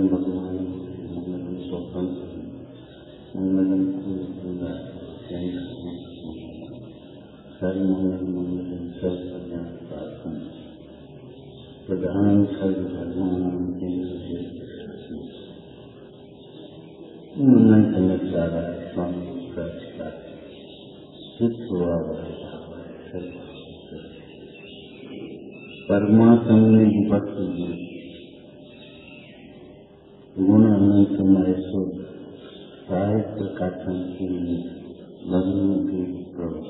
भगवान मंगलम स्वप्न मंगलम सर्वमंगल मंगलम सर्वकल्याण प्रार्थना प्रधान सर्वधर्माणां मन करने चाह स्वामी का चित्त हुआ परमात्मा ने विभक्त गुण अनंत महेश्वर साहित्य कथन के वर्णों के प्रभु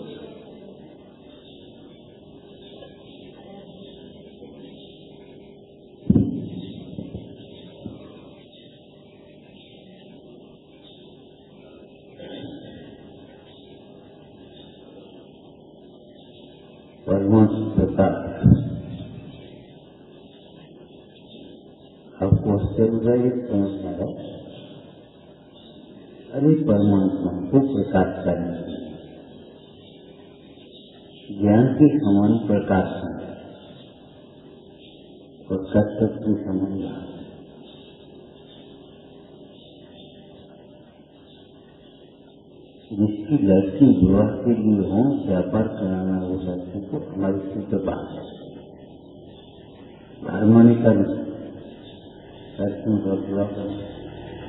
परमात्मा प्रताप आपको आश्चर्य समझना है। अरे परमात्मा को प्रकाश करने ज्ञान के समान प्रकाश है और सत्य के समान जिसकी लड़की विवाह के लिए हो व्यापार कराना वो लड़की को हमारी शुद्ध बात है। हारमोनी का लड़कों का विवाह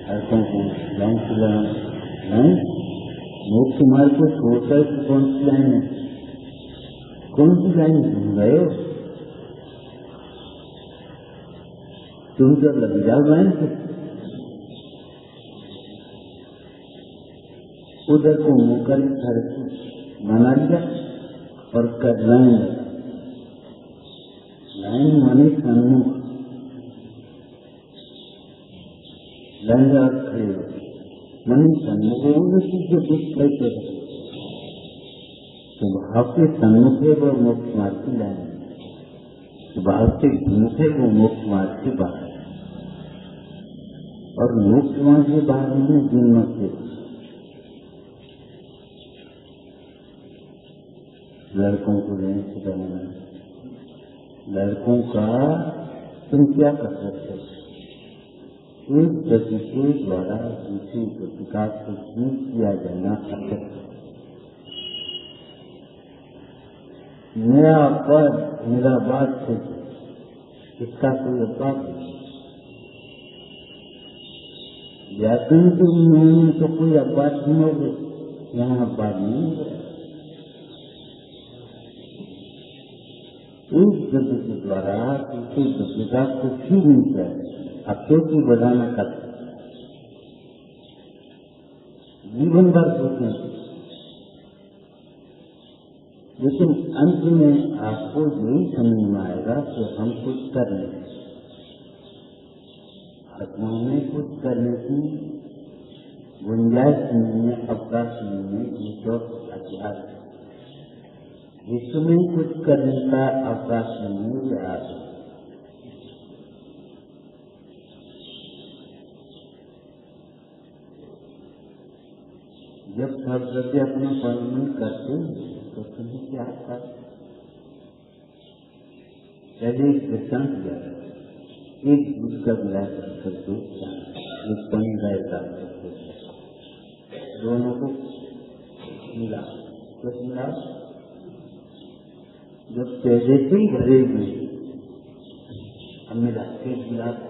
लड़कों को लाइन खिलाना नहीं मुख्य मार्ग को छोड़कर कौन सी लाइन है, कौन सी लाइन सुन रहे हो तुम? जब लग जाओ लाइन से उधर को मुँह कर बना लिया और कर लाइन माने सन्मुख लाइन खड़े हो मनी सन्मुख जो दिख कैसे तो भाव के सन्मुख है वो मोक्ष मार्ग की लाइन, भाव के विमुख है वो मोक्ष मार्ग के बाहर और मोक्ष मार्ग के बाहर में जन्म से लड़कों को लेने से बनाना। लड़कों का तुम क्या कर सकते हो? एक गति के द्वारा दूसरी गतिका को किया जाना असत्य। मेरा पद मेरा बात से इसका कोई अपराध नहीं। व्याकरण के नियम में तो कोई अपराध नहीं होगा, यहाँ अपराध नहीं होगा। एक गति के द्वारा दूसरी गतिका को ही नहीं चाहिए अपेक्षी बढ़ाना कर जीवन भर सोचें, लेकिन अंत में आपको यही समझ में आएगा कि हम कुछ कर रहे हैं। आत्मा में कुछ करने की गुंजाइश नहीं है, अवकाश नहीं है, ईश्वर अध्यास है। जिसमें कुछ करने का अवकाश नहीं है आप जब सब गति अपना पालन करते तो तुम्हें क्या कर पहले एक दृष्टांत दिया, एक दूध का गिलास रखकर के एक पानी गाय का दोनों को मिला कुछ मिला जब पहले से ही भरे हुए हमने रखे गिलास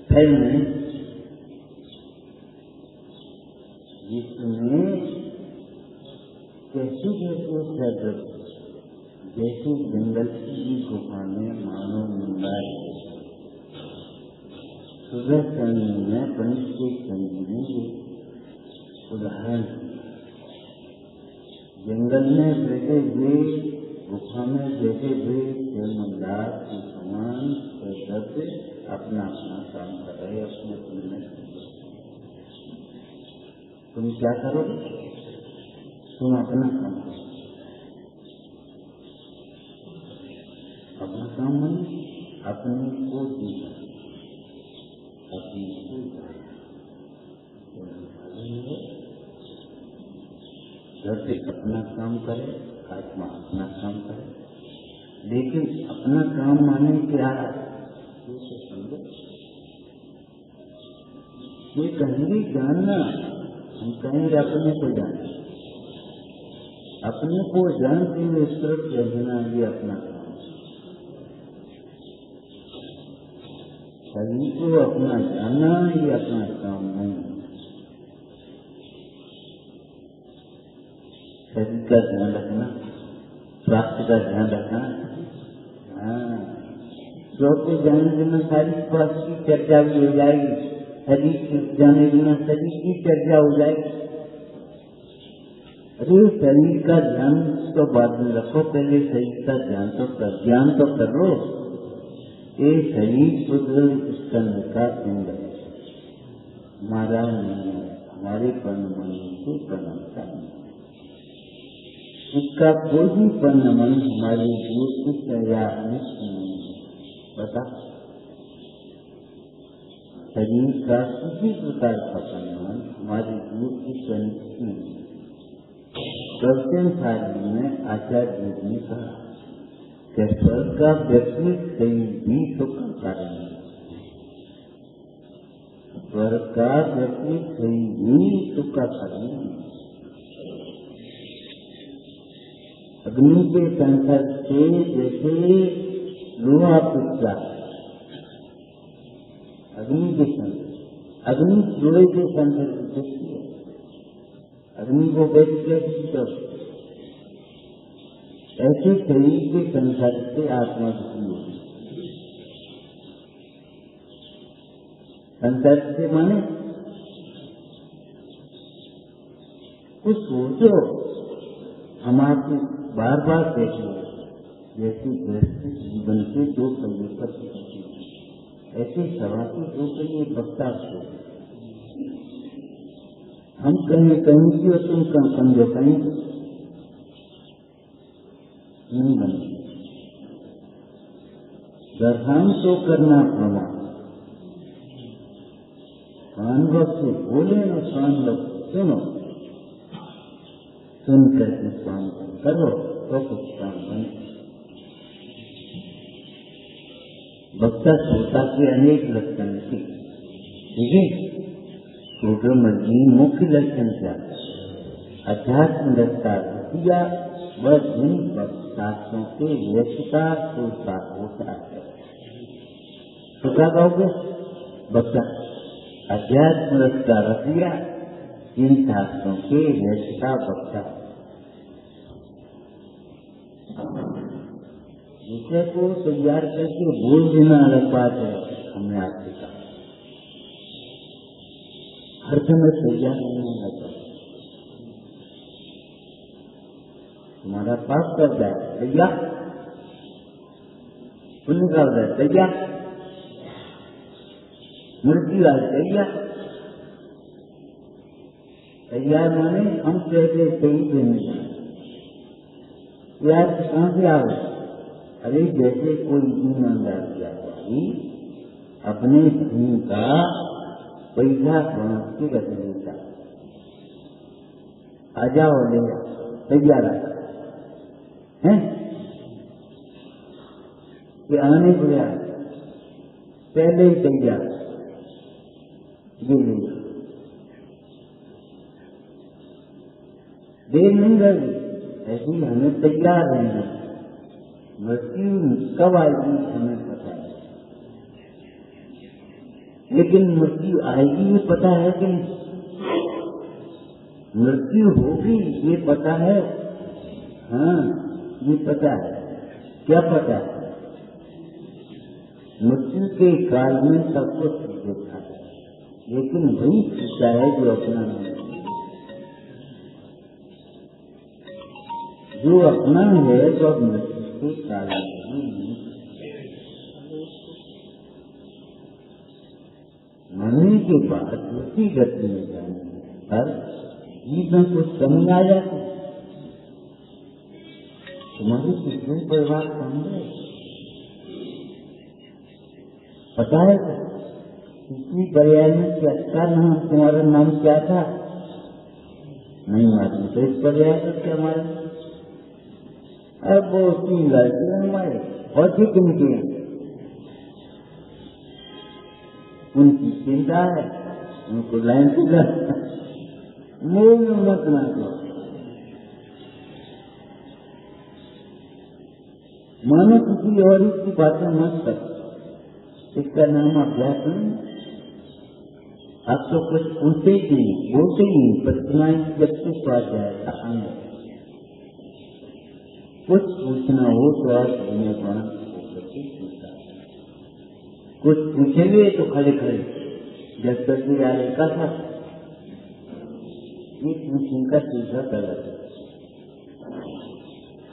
फैल में जिसमें कैसी जैसे जंगल की गुफा में मानो मुंडा सुबह चंद में पंच के संजीवनी उदाहरण जंगल में बैठे हुए गुफा में बैठे हुए मंदार के समान करके अपना अपना काम कर रहे अपने अपने। तुम क्या करोगे? तुम अपना काम करो, अपना काम नहीं अपने को दीजिए, अपने को घर से अपना काम करे, आत्मा अपना काम करे, लेकिन अपना काम माने क्या है? समझो ये कहेंगे जानना, हम कहेंगे अपने को जानना। अपने को जानते हुए तरफ रहना ये अपना काम। शरीर को अपना जानना ये अपना काम नहीं। शरीर का ध्यान रखना, स्वास्थ्य का ध्यान रखना। हाँ, चौथे जाने बिना सारी स्वास्थ्य की चर्चा भी हो जाएगी, शरीर जाने बिना शरीर की चर्चा हो जाएगी। अरे शरीर का ध्यान तो बाद में रखो, पहले शरीर का ध्यान तो कर लो। ये शरीर शुद्ध स्कंद का अंग है, हमारा नहीं है, हमारे मन से बनता नहीं। इसका कोई भी मन हमारे जीवन या अनिष्ट नहीं है। बता, शरीर का किसी प्रकार का मन हमारे जीवन की अनिष्ट नहीं है। दर्शन शास्त्र में आचार्य जी ने कहा कि स्वर्ग का व्यक्ति कहीं भी सुख का कारण नहीं। स्वर्ग का व्यक्ति कहीं भी सुख का कारण नहीं। अग्नि के संसर्ग से जैसे लोहा पिघलता, अग्नि के संसर्ग, अग्नि लोहे के संसर्ग से अग्नि को बैठ के ऐसे शरीर के संसर्ग से आत्मा दुखी होती। संसर्ग से माने कुछ सोचो, हम आपसे बार बार कहते हैं जैसे गृहस्थ जीवन के दो पहिए पर ऐसे सभा के दो पहिए बक्ता हो। हम कहें कहीं की और तुम समझो कहीं नहीं बने। दर्शन तो करना प्रमाण, अनुभव से बोले न स्वानुभव सुनो, सुन करके स्वानुभव करो तो कुछ काम बने। वक्ता श्रोता के अनेक लक्षण थे, ठीक है। जी मुख्य लक्षण क्या? अध्यात्म दृष्टा किया वह जिन शास्त्रों के व्यक्ता श्रोता होता है। तो क्या कहोगे? वक्ता अध्यात्म दृष्टा रसिया जिन शास्त्रों के व्यक्ता वक्ता। विषय को तैयार करके बोल देना अलग बात है। हमने आपसे कहा हर समय तैयार नहीं होता। तुम्हारा पाप कर जाए तैयार, पुण्य कर जाए तैयार, मृत्यु आ तैयार। तैयार माने हम कहते सही देने यार कहाँ से आओ? अरे जैसे कोई ईमानदार व्यापारी अपने धन का पैसा बांध के रख देता, आ जाओ ले तैयार है कि आने को यार पहले ही तैयार ये नहीं देर नहीं लगी। ऐसी हमें तैयार रहना। मृत्यु कब आएगी हमें पता है, लेकिन मृत्यु आएगी ये पता है कि मृत्यु होगी ये पता है। हाँ ये पता है। क्या पता है? मृत्यु के काल में सब कुछ देखा है, लेकिन वही सीखा है जो अपना नहीं। जो अपना है तो अब मृत्यु के काल में मरने के बाद उसी गति में जाने पर जीवन को कमी आ जाती। तुम्हारी कितने परिवार समझे पता है? किसी पर्याय में क्या नाम, तुम्हारा नाम क्या था? नहीं मालूम। तो इस पर्याय में क्या मालूम? अब वो 3 लड़के हमारे और ठीक उनकी चिंता है उनको लाइन से मुंह में मत ना दो। मानो किसी और की बातें मत कर, इसका नाम अभ्यास नहीं। अब तो कुछ पूछते ही नहीं, बोलते ही नहीं, प्रतिमाएं जब से स्वाध्याय आएंगे। कुछ पूछना हो तो आज दुनिया प्रणाम होकर के पूछता, कुछ पूछेंगे तो खड़े खड़े जब तक भी आने का था ये पूछने का सीधा गलत है।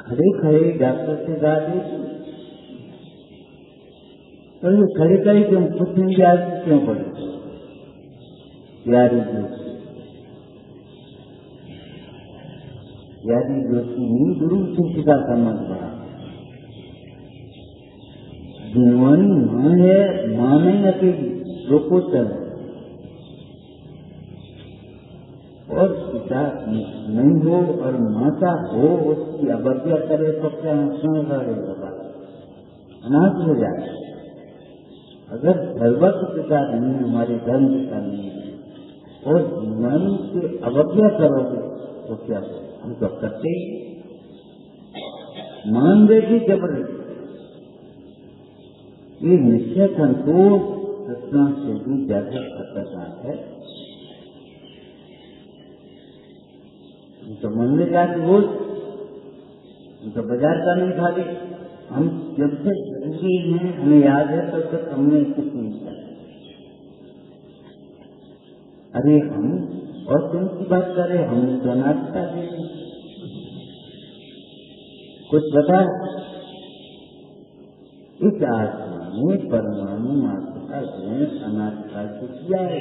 खड़े खड़े डॉक्टर से गा दे तो ये खड़े खड़े क्यों पूछेंगे, आज क्यों पड़े यारी जोशी, यारी जोशी नहीं गुरु शिष्य का संबंध बड़ा। जिनवानी मां है, मां नहीं अकेली लोकोत्तर है, और पिता नहीं हो और माता हो उसकी अवज्ञा करे तो क्या नुकसान करेगा, अनाथ हो जाए। अगर सर्वस्व पिता नहीं, हमारे धर्म पिता नहीं है और जीवन से अवज्ञा करोगे तो क्या हम तो करते ही मान देगी जबरदस्ती। ये निश्चय संतोष कृष्णा से भी ज्यादा खतरनाक है। तो मंदिर जाके रोज तो बाजार का नहीं खाते, हम जब से जिंदगी में हमें याद है तब तक हमने कुछ नहीं किया। अरे हम और तुम की बात करें, हमने तो अनाथता दी, कुछ बता। इस आत्मा ने परमाणु मात्र का ग्रहण अनाथता से किया है।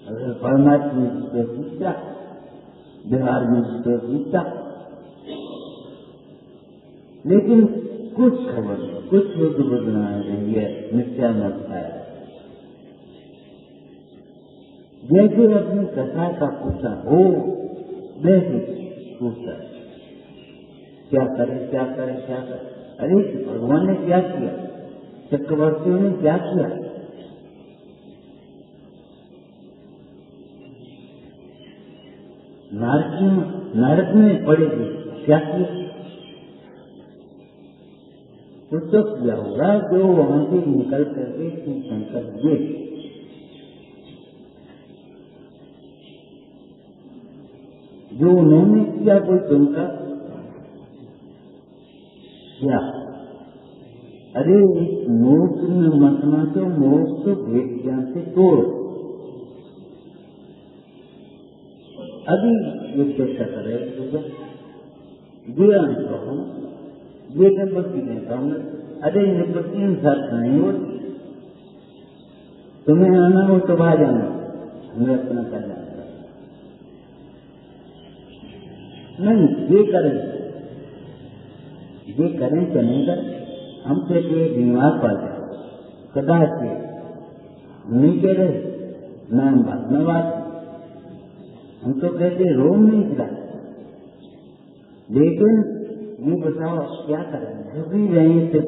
अगर परमात्मा तो सीखता, व्यवहार में तो सीखता, लेकिन कुछ खबर नहीं, कुछ बदलना नहीं है, मिथ्या मत है। जैसे अपनी कथा का पूछा हो वैसे पूछता, क्या करे क्या करे क्या करे। अरे भगवान ने क्या किया, चक्रवर्तियों ने क्या किया, नरक में पड़े क्या किया, कुछ तो किया होगा जो वहां से निकल करके शंकर दिए। जो उन्होंने किया कोई तुमका क्या। अरे इस मोक्ष में मतना तो मोक्ष तो भेद ज्ञान से तोड़। अभी ये चर्चा कर रहे ये हम ये निवृत्ति देता हूँ। अरे निवृत्ति साथ नहीं होती, तुम्हें आना हो तो बाहर जाना, हमें अपना करना नहीं। ये करें क्या नहीं करें, हम कहते बीमार पड़ जाए कदाच नहीं कह रहे न बात न बात, हम तो कहते रोम नहीं खिला। लेकिन ये बताओ क्या करें, भी रहे थे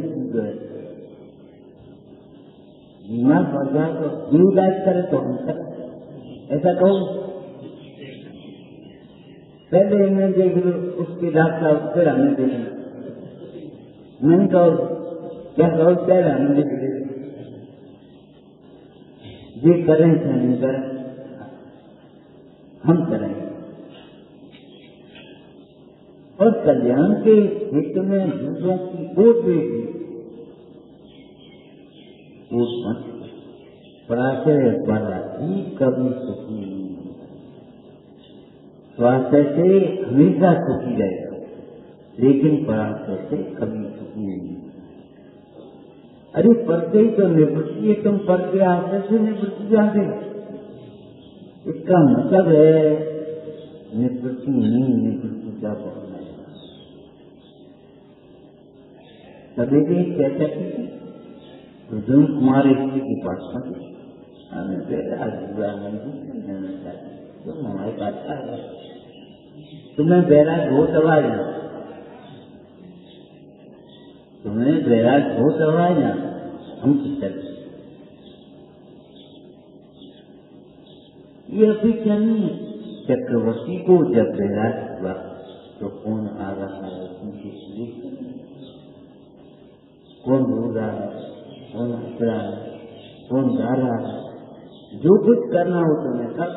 बीमार पड़ जाए तो जीव इलाज करे तो हम करें, ऐसा कहो। पहले इन्हें देख लो उसके डॉक्टर, फिर हमें देखना। नहीं कहो क्या कहो, पहले हमें देख लो ये करें क्या नहीं करें, हम करेंगे। और कल्याण के हित में दूसरों की ओट देगी, ओट मत पराशय बराती कभी सुखी नहीं, स्वास्थ्य से हमेशा सुखी रहेगा, लेकिन पराशय से कभी सुखी नहीं। अरे पढ़ते ही तो निवृत्ति है, तुम पढ़ के आशय से निवृत्ति जाते, इसका मतलब है निवृत्ति नहीं, निवृत्ति का पढ़ना है। सभी कहते थे अर्जुन कुमार ऋषि की पास हमें तुम हमारे पास आ गए, तुम्हें बैराग हो तब आ जाना, तुम्हें बैराग हो तब आ जाना, हम किस तरह ये अभी क्या नहीं। चक्रवर्ती को जब वैराग हुआ तो कौन आ रहा है उनके लिए, कौन रो रहा है, कौन हंस रहा है, कौन गा रहा है, जो कुछ करना हो तो मैं कर।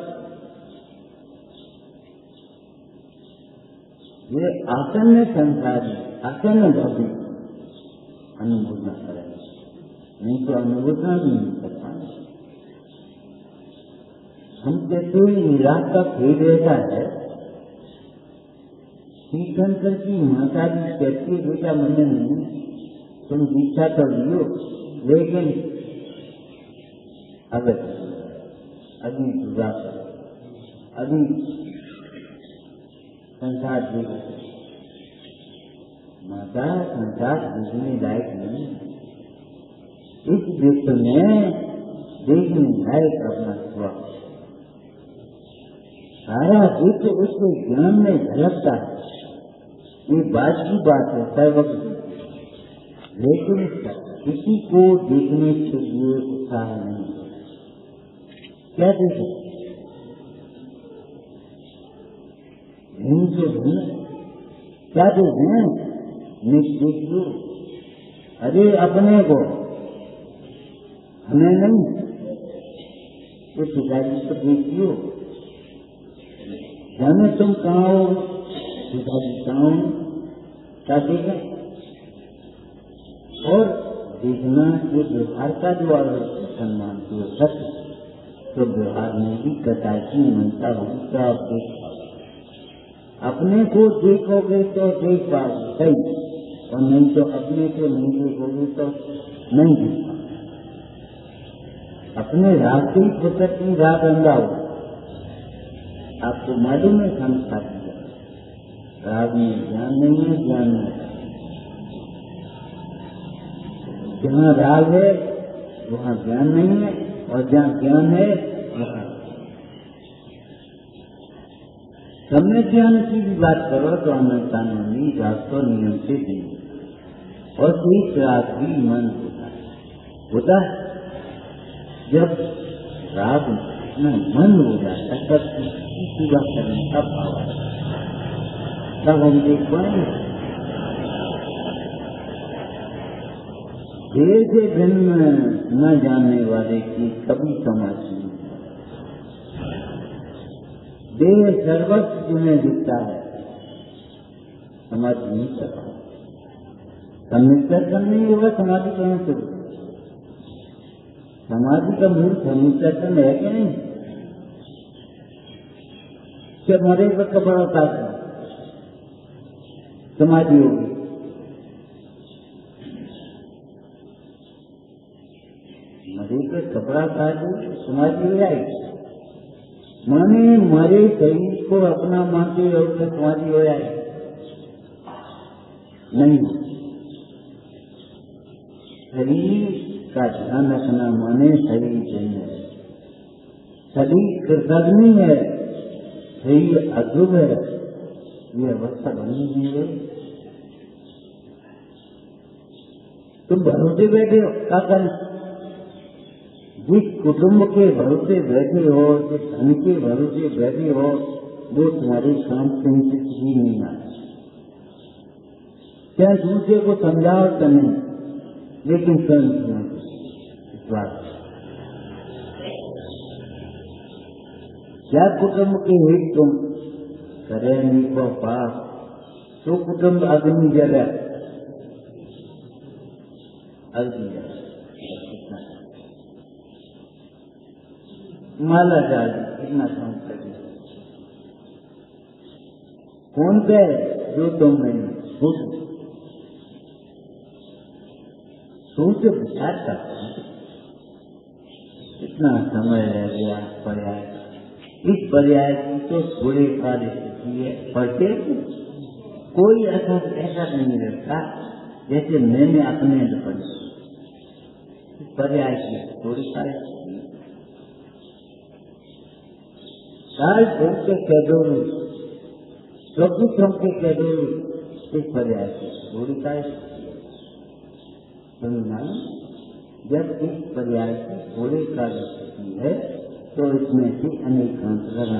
ये आसन्न संसारी, आसन्न भावी अनुभूति करें, नहीं तो अनुभूति नहीं कर पाए। हम कहते हैं निराश का खेल ऐसा है, श्रीशंकर की माता जी कहती है बेटा मैंने नहीं, तुम दीक्षा तो लियो, लेकिन अगर अभी पूजा करो, अभी संसार देखो। माता संसार देखने लायक नहीं, इस विश्व में देखने लायक अपना स्व सारा विश्व उसके ज्ञान में झलकता है। ये बात की बात है सर्वज्ञ, लेकिन किसी को देखने के लिए उत्साह नहीं। क्या देखें क्या देखें निश्चित। अरे अपने को, हमें नहीं, तो पिताजी को देखियो, जाने तुम कहाँ हो, पिताजी कहाँ हो, क्या देखें। और देखना जो व्यवहार का जो सम्मान जो सत्य, तो व्यवहार में भी कथा की मनता होगी तो आप देख पाओगे। अपने को देखोगे तो देख पाओगे सही, और नहीं तो अपने को नहीं देखोगे तो नहीं देख पाओगे। अपने रास्ते ही फुर्सत की राह बंदा हो, आपको मालूम है संस्था दिया, राग में ज्ञान नहीं है, ज्ञान में जहाँ राग है वहाँ ज्ञान नहीं है, और जहाँ ज्ञान है वहाँ सम्य ज्ञान की भी बात करो तो अनंतानी रास्ता नियम से दी, और एक राग भी मन होता है। जब राग में मन हो जाता है तब पूजा करने का भाव आता है, तब हम देख पाएंगे। देर से जन्म न जानने वाले की कभी समाज नहीं। देह सर्वस्व जिन्हें दिखता है समाज नहीं करता। समिश्रण नहीं होगा समाधि कहाँ से होगा? समाधि का मूल समिश्रण है कि नहीं? क्या मरे पर कपड़ा उतार समाधि होगी? मरे पे कपड़ा उतार दो समाधि हो जाएगी। माने मरे शरीर को अपना मानते हो तो समाधि हो जाएगी? नहीं। शरीर का ध्यान रखना माने शरीर नहीं है, शरीर कृतज्ञ है, शरीर अद्भुत है, ये अवस्था बनी नहीं है। तुम भरोसे बैठे हो, क्या करें? जिस कुटुंब के भरोसे बैठे हो, जिस धन के भरोसे बैठे हो, वो तुम्हारे काम से ही नहीं आता। क्या दूसरे को समझाओ तो नहीं, लेकिन स्वयं विश्वास। क्या कुटुंब के हित तुम करे नहीं को पाप, तो कुटुंब अग्नि जला, अग्नि जला माला डाल कितना काम कर दिया। कौन पे जो तुम नहीं सोच विचार करते हैं। इतना समय रह गया पर्याय, इस पर्याय की तो थोड़ी कार्य स्थिति है, पढ़ते कोई ऐसा नहीं रहता जैसे मैंने अपने पढ़ी। पर्याय की थोड़ी कार्य साल के कह दो, चौबीसों के कह दो, इस पर्याय की थोड़ी कार्य सुनना। जब इस पर्याय की थोड़ी कार्य स्थिति है तो इसमें से अनेक अंतर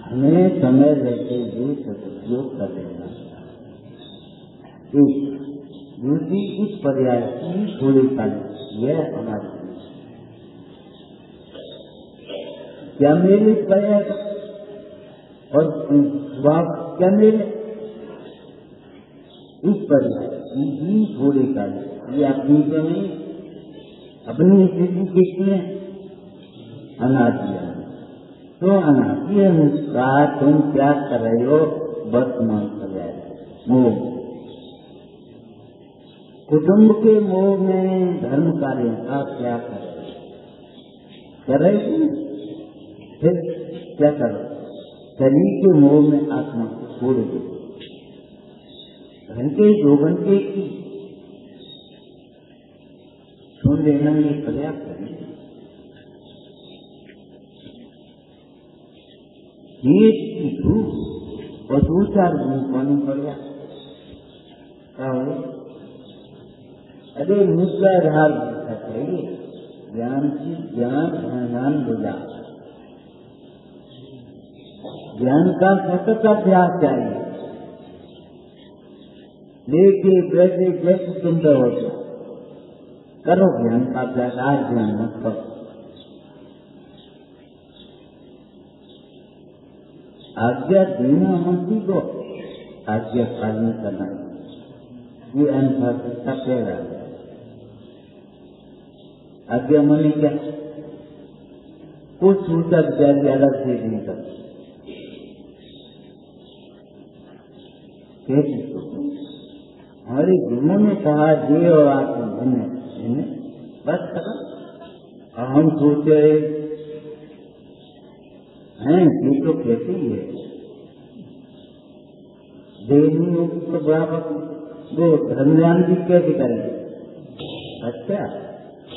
हमें समय रहते हुए सदुपयोग कर लेना। दूसरी इस पर्याय की थोड़ी काली यह हमारी क्या मेरे इस पर्याय और क्या मेरे इस पर्याय की थोड़ी काली ये अपनी तो नहीं, अपनी स्थिति किसने अनादिया। तो अनादि अनुसार तुम क्या कर रहे हो? वर्तमान पर्याय मोह, कुटुंब के मोह में धर्म कार्यों का क्या कर रहे हो? फिर क्या करो? शरीर के मोह में आत्मा को छोड़ दो। घंटे 2 घंटे की सुन लेना ये पर्याप्त है। एक की धूप और 2-4 दिन पानी पड़ गया क्या हो? अरे मुद्दाधार बनना चाहिए, ज्ञान की ज्ञान बोला, ज्ञान का सतत अभ्यास चाहिए। लेके बैठे जैसे तुम रहो करो ज्ञान का अभ्यास, आज ज्ञान मत करो। आज्ञा देना मस्ती को आज्ञा पालन करना ये अनुशासन का पहला है। आज्ञा माने क्या? कुछ सूचना विचार अलग से नहीं करते। हमारे गुरुओं ने कहा ये और आत्मा भिन्न बस करो। और हम सोचे हैं ये तो कहते ही है देही तो बराबर वो धर्मज्ञान भी कैसे करेंगे? अच्छा,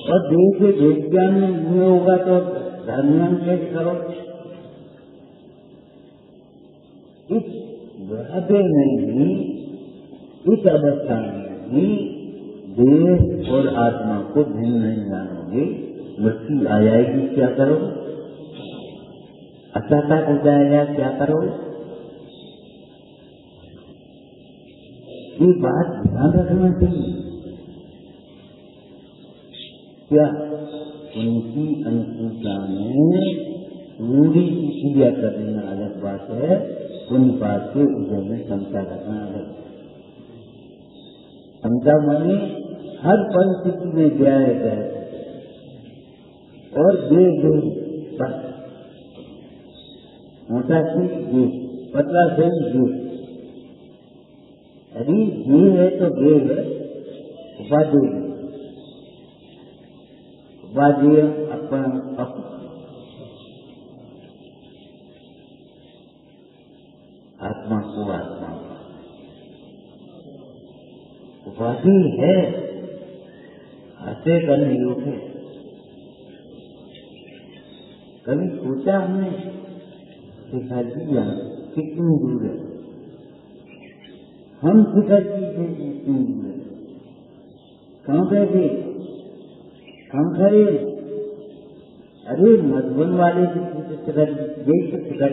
और देह से विज्ञान में होगा तो धर्मज्ञान कैसे करो? इस वहदे में ही, इस अवस्था में ही देह और आत्मा को भिन्न नहीं जानोगे, मृत्यु आ जाएगी, क्या करोगे? अचानक हो जाएगा, क्या करोगे? ये बात ध्यान रखना चाहिए। क्या उनकी अनुकूलता में पूरी क्रिया करना अलग बात है, उन बात के उदय में क्षमता रखना अलग। क्षमता माने हर परिस्थिति में जाया जाए और दे बस मोटा चीज दे, पतला सही दे। अरे ये है तो ये है, उपाधि अपना आत्मा को आत्मा उपाधि है, हंसे करने योग्य। कभी सोचा हमने शिखर जी कितनी दूर है? हम शिखर जी से कितनी दूर है? कहाँ बैठे, कहाँ खड़े? अरे मधुबन वाले शिखर यही तो शिखर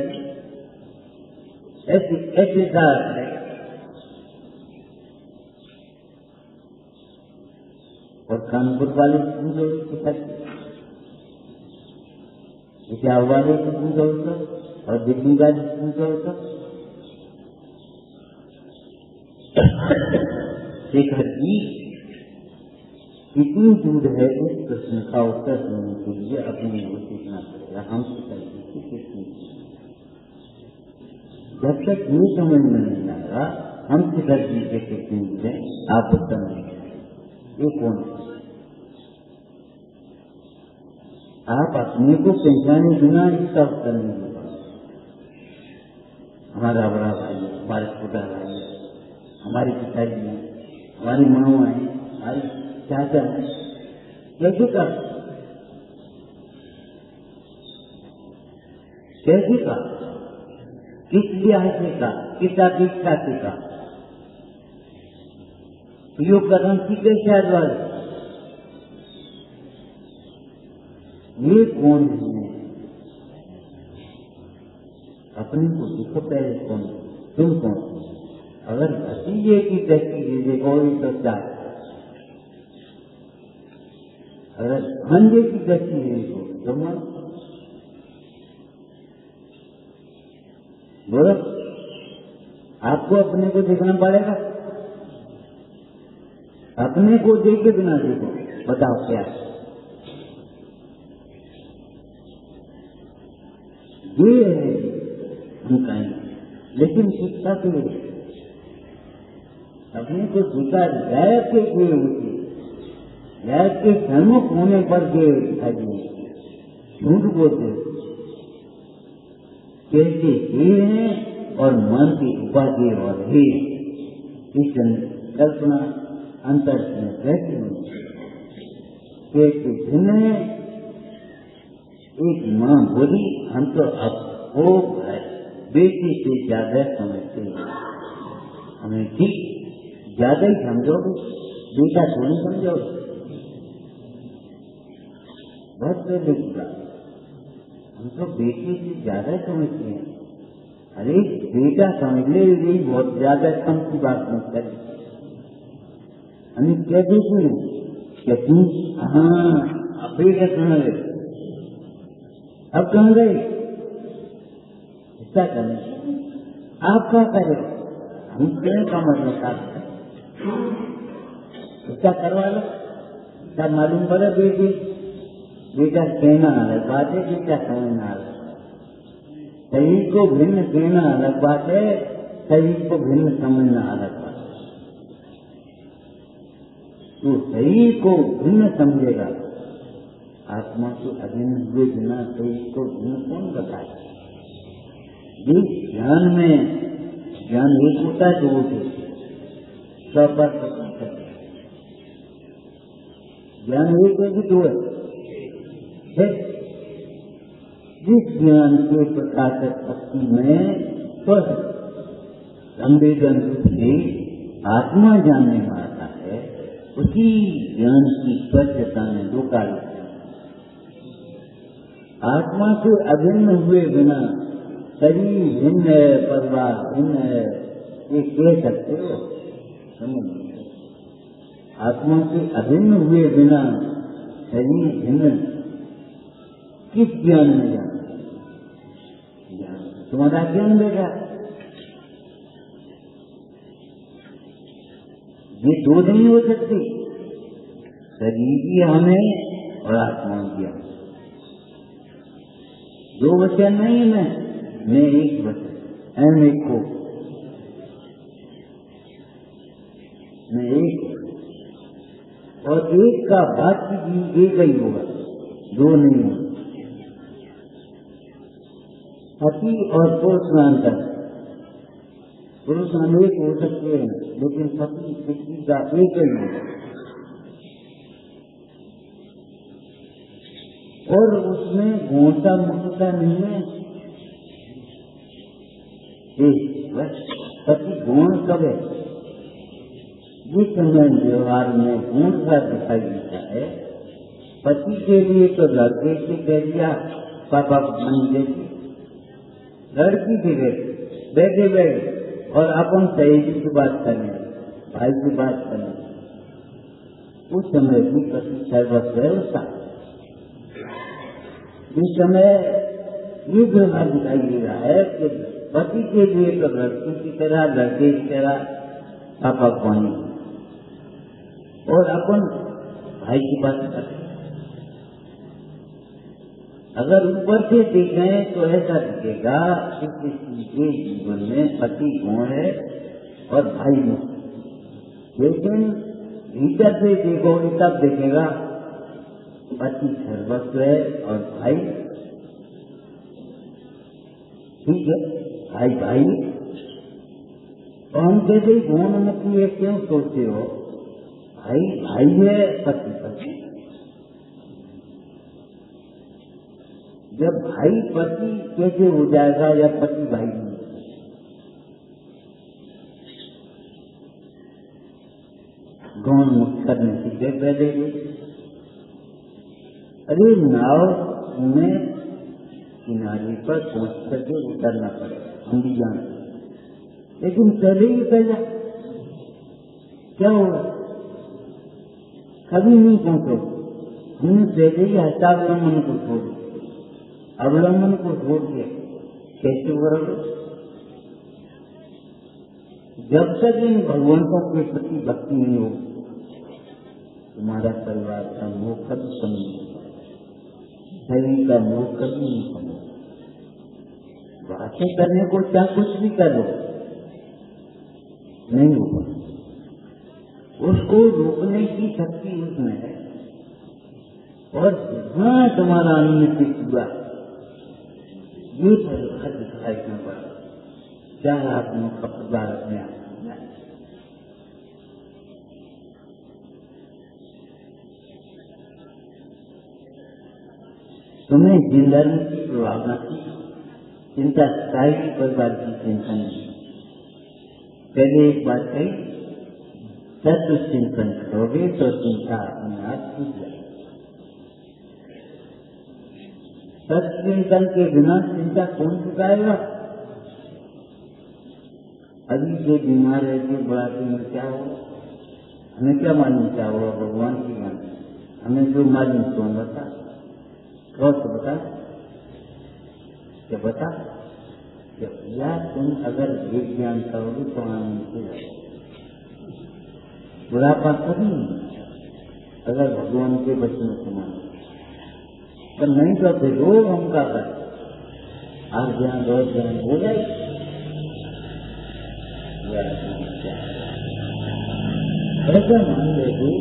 ऐसे ऐसे है। और कानपुर वाले पूजो शिखर, इटावा वाले पूजो और दिल्ली वाले पूजो। शिखर जी कितनी दूर है? इस प्रश्न का उत्तर देने के लिए अपने को सीखना पड़ेगा। हम शिखर जी की कितनी, जब तक ये समझ में नहीं आएगा हम शिखर जी के कितनी दूर है, आप उत्तर नहीं ये कौन? आप अपने को पहचाने बिना इसका उत्तर नहीं होगा। हमारा बड़ा भाई है, हमारे छोटा भाई है, हमारे पिताजी हैं, हमारी माँ है, हमारी चाचा है, कैसे का किस लिहाज से का, किस अपेक्षा से का योग करना सीखे शायद वाले ये कौन है? अपने को देखो पहले, कौन तुम कौन? अगर भतीजे की दृष्टि देखोगे तो क्या, अगर भांजे की दृष्टि देखो तो मन बोलो, आपको अपने को देखना पड़ेगा। अपने को देखे बिना देखो, बताओ क्या? ये है हम कहेंगे, लेकिन शिक्षा के अपने को देखा जाए के ये होती, जाए के सम्मुख होने पर ये झूठ बोलते कहते ये हैं और मन की उपाधि और हे इस कल्पना अंतर रहती नहीं। कहते भिन्न है, एक माँ बोली हम तो अब वो बेटी से ज्यादा समझते हैं, हमें ठीक ज्यादा ही समझोगे, बेटा थोड़ी समझोगे। बहुत पहले की बात, हम तो बेटी से ज्यादा समझते हैं। अरे बेटा समझ ले, यही बहुत ज्यादा कम की बात नहीं करी। हमें क्या देखते हैं कि हाँ अब बेटा समझ ले, अब कहाँ गए? ऐसा करें, आप क्या करें? हम क्यों का मतलब साथ ऐसा करवा लो, तब मालूम पड़े बेटी बेटा कहना अलग बात है, बेटा समझना अलग। शरीर को भिन्न कहना अलग बात है, शरीर को भिन्न समझना अलग बात है। तो शरीर को भिन्न समझेगा, आत्मा को अभिन्न हुए बिना शरीर को भिन्न कौन बताए? जिस ज्ञान में ज्ञान एक होता है तो वो सब ज्ञान एक है कि दो है? जिस ज्ञान के प्रकाशक शक्ति में संवेदन रूप से आत्मा जानने में आता है, उसी ज्ञान की स्पष्टता में दो कार्य। आत्मा से अभिन्न हुए बिना शरीर भिन्न है, परिवार भिन्न है, ये कह सकते हो? समझ, आत्मा से अभिन्न हुए बिना शरीर भिन्न किस ज्ञान में जाना? तुम्हारा ज्ञान देगा, ये दो नहीं हो सकती, शरीर की हमें और आत्मा की हमें। दो वचन नहीं है, मैं एक वचन, एम एक को, मैं एक, और एक का बातचीत भी एक ही होगा, दो नहीं है। पति और पुरुष में अंतर, पुरुष अनेक हो सकते हैं लेकिन पति पत्नी का एक ही है, और उसमें गुणता मुक्ता नहीं है। पति गुण कब है? जिस समय व्यवहार में गुण का दिखाई देता है, पति के लिए तो लड़के से कह दिया पापा बन देती, लड़की के बैठे बैठे और अपन सहेली की बात करें, भाई की बात करें, उस समय भी पति सर्वस्व है उसका। इस समय ये व्यवहार दिखाई दे रहा है कि पति के लिए तो लड़की की तरह, लड़के की तरह पापा पानी, और अपन भाई की बात करते। अगर ऊपर से देखें तो ऐसा दिखेगा कि किसी के जीवन में पति गुण है और भाई मुक्त, लेकिन भीतर से देखोगे तब देखेगा पति सर्वस्व है और भाई ठीक है, भाई भाई। तो हम कहते गुण मुक्ति है, क्यों सोचते हो? भाई भाई है, पति पति। जब भाई पति कैसे हो जाएगा या पति भाई नहीं? गौण मुक्त करने की जगह पहले अरे नाव में किनारे पर पहुंच करके उतरना पड़ेगा, हम भी जानते, लेकिन पहले ही उतर जा, क्या होगा? कभी नहीं पहुंचोगे। हमने पहले ही हस्तावलंबन को छोड़ दिया, अवलंबन को छोड़ दिया, कैसे करोगे? जब तक इन भगवंतों के प्रति भक्ति नहीं हो, तुम्हारा परिवार का मोह कभी कम नहीं होगा, शरीर का मोह कभी नहीं कम होगा। बातें करने को क्या कुछ भी कर लो, नहीं होगा। उसको रोकने की शक्ति उसमें है, और जितना तुम्हारा अनुमति हुआ ये परिवार दिखाई न पड़ा, चाहे आत्मा का परिवार अपने आप तुम्हें जिन धर्म की भावना की चिंता सारी परिवार की चिंता नहीं। पहले एक बात कही, तत्व चिंतन करोगे तो चिंता अपने आप छूट जाए। तत्व चिंतन के बिना चिंता कौन चुकाएगा? अभी जो बीमार है कि बुढ़ापे में क्या हो, हमें क्या मालूम क्या हुआ? भगवान की मालूम, हमें जो मालूम तो बता, कौन तो बता, क्या बता? या तुम अगर एक ज्ञान करोगे तो आनंद से जाओ। बुढ़ापा कभी नहीं अगर भगवान के वचनों को मानो, पर नहीं तो फिर रोग हम का कर आज ज्ञान रोज ज्ञान हो जाए। ऐसा मान लेगी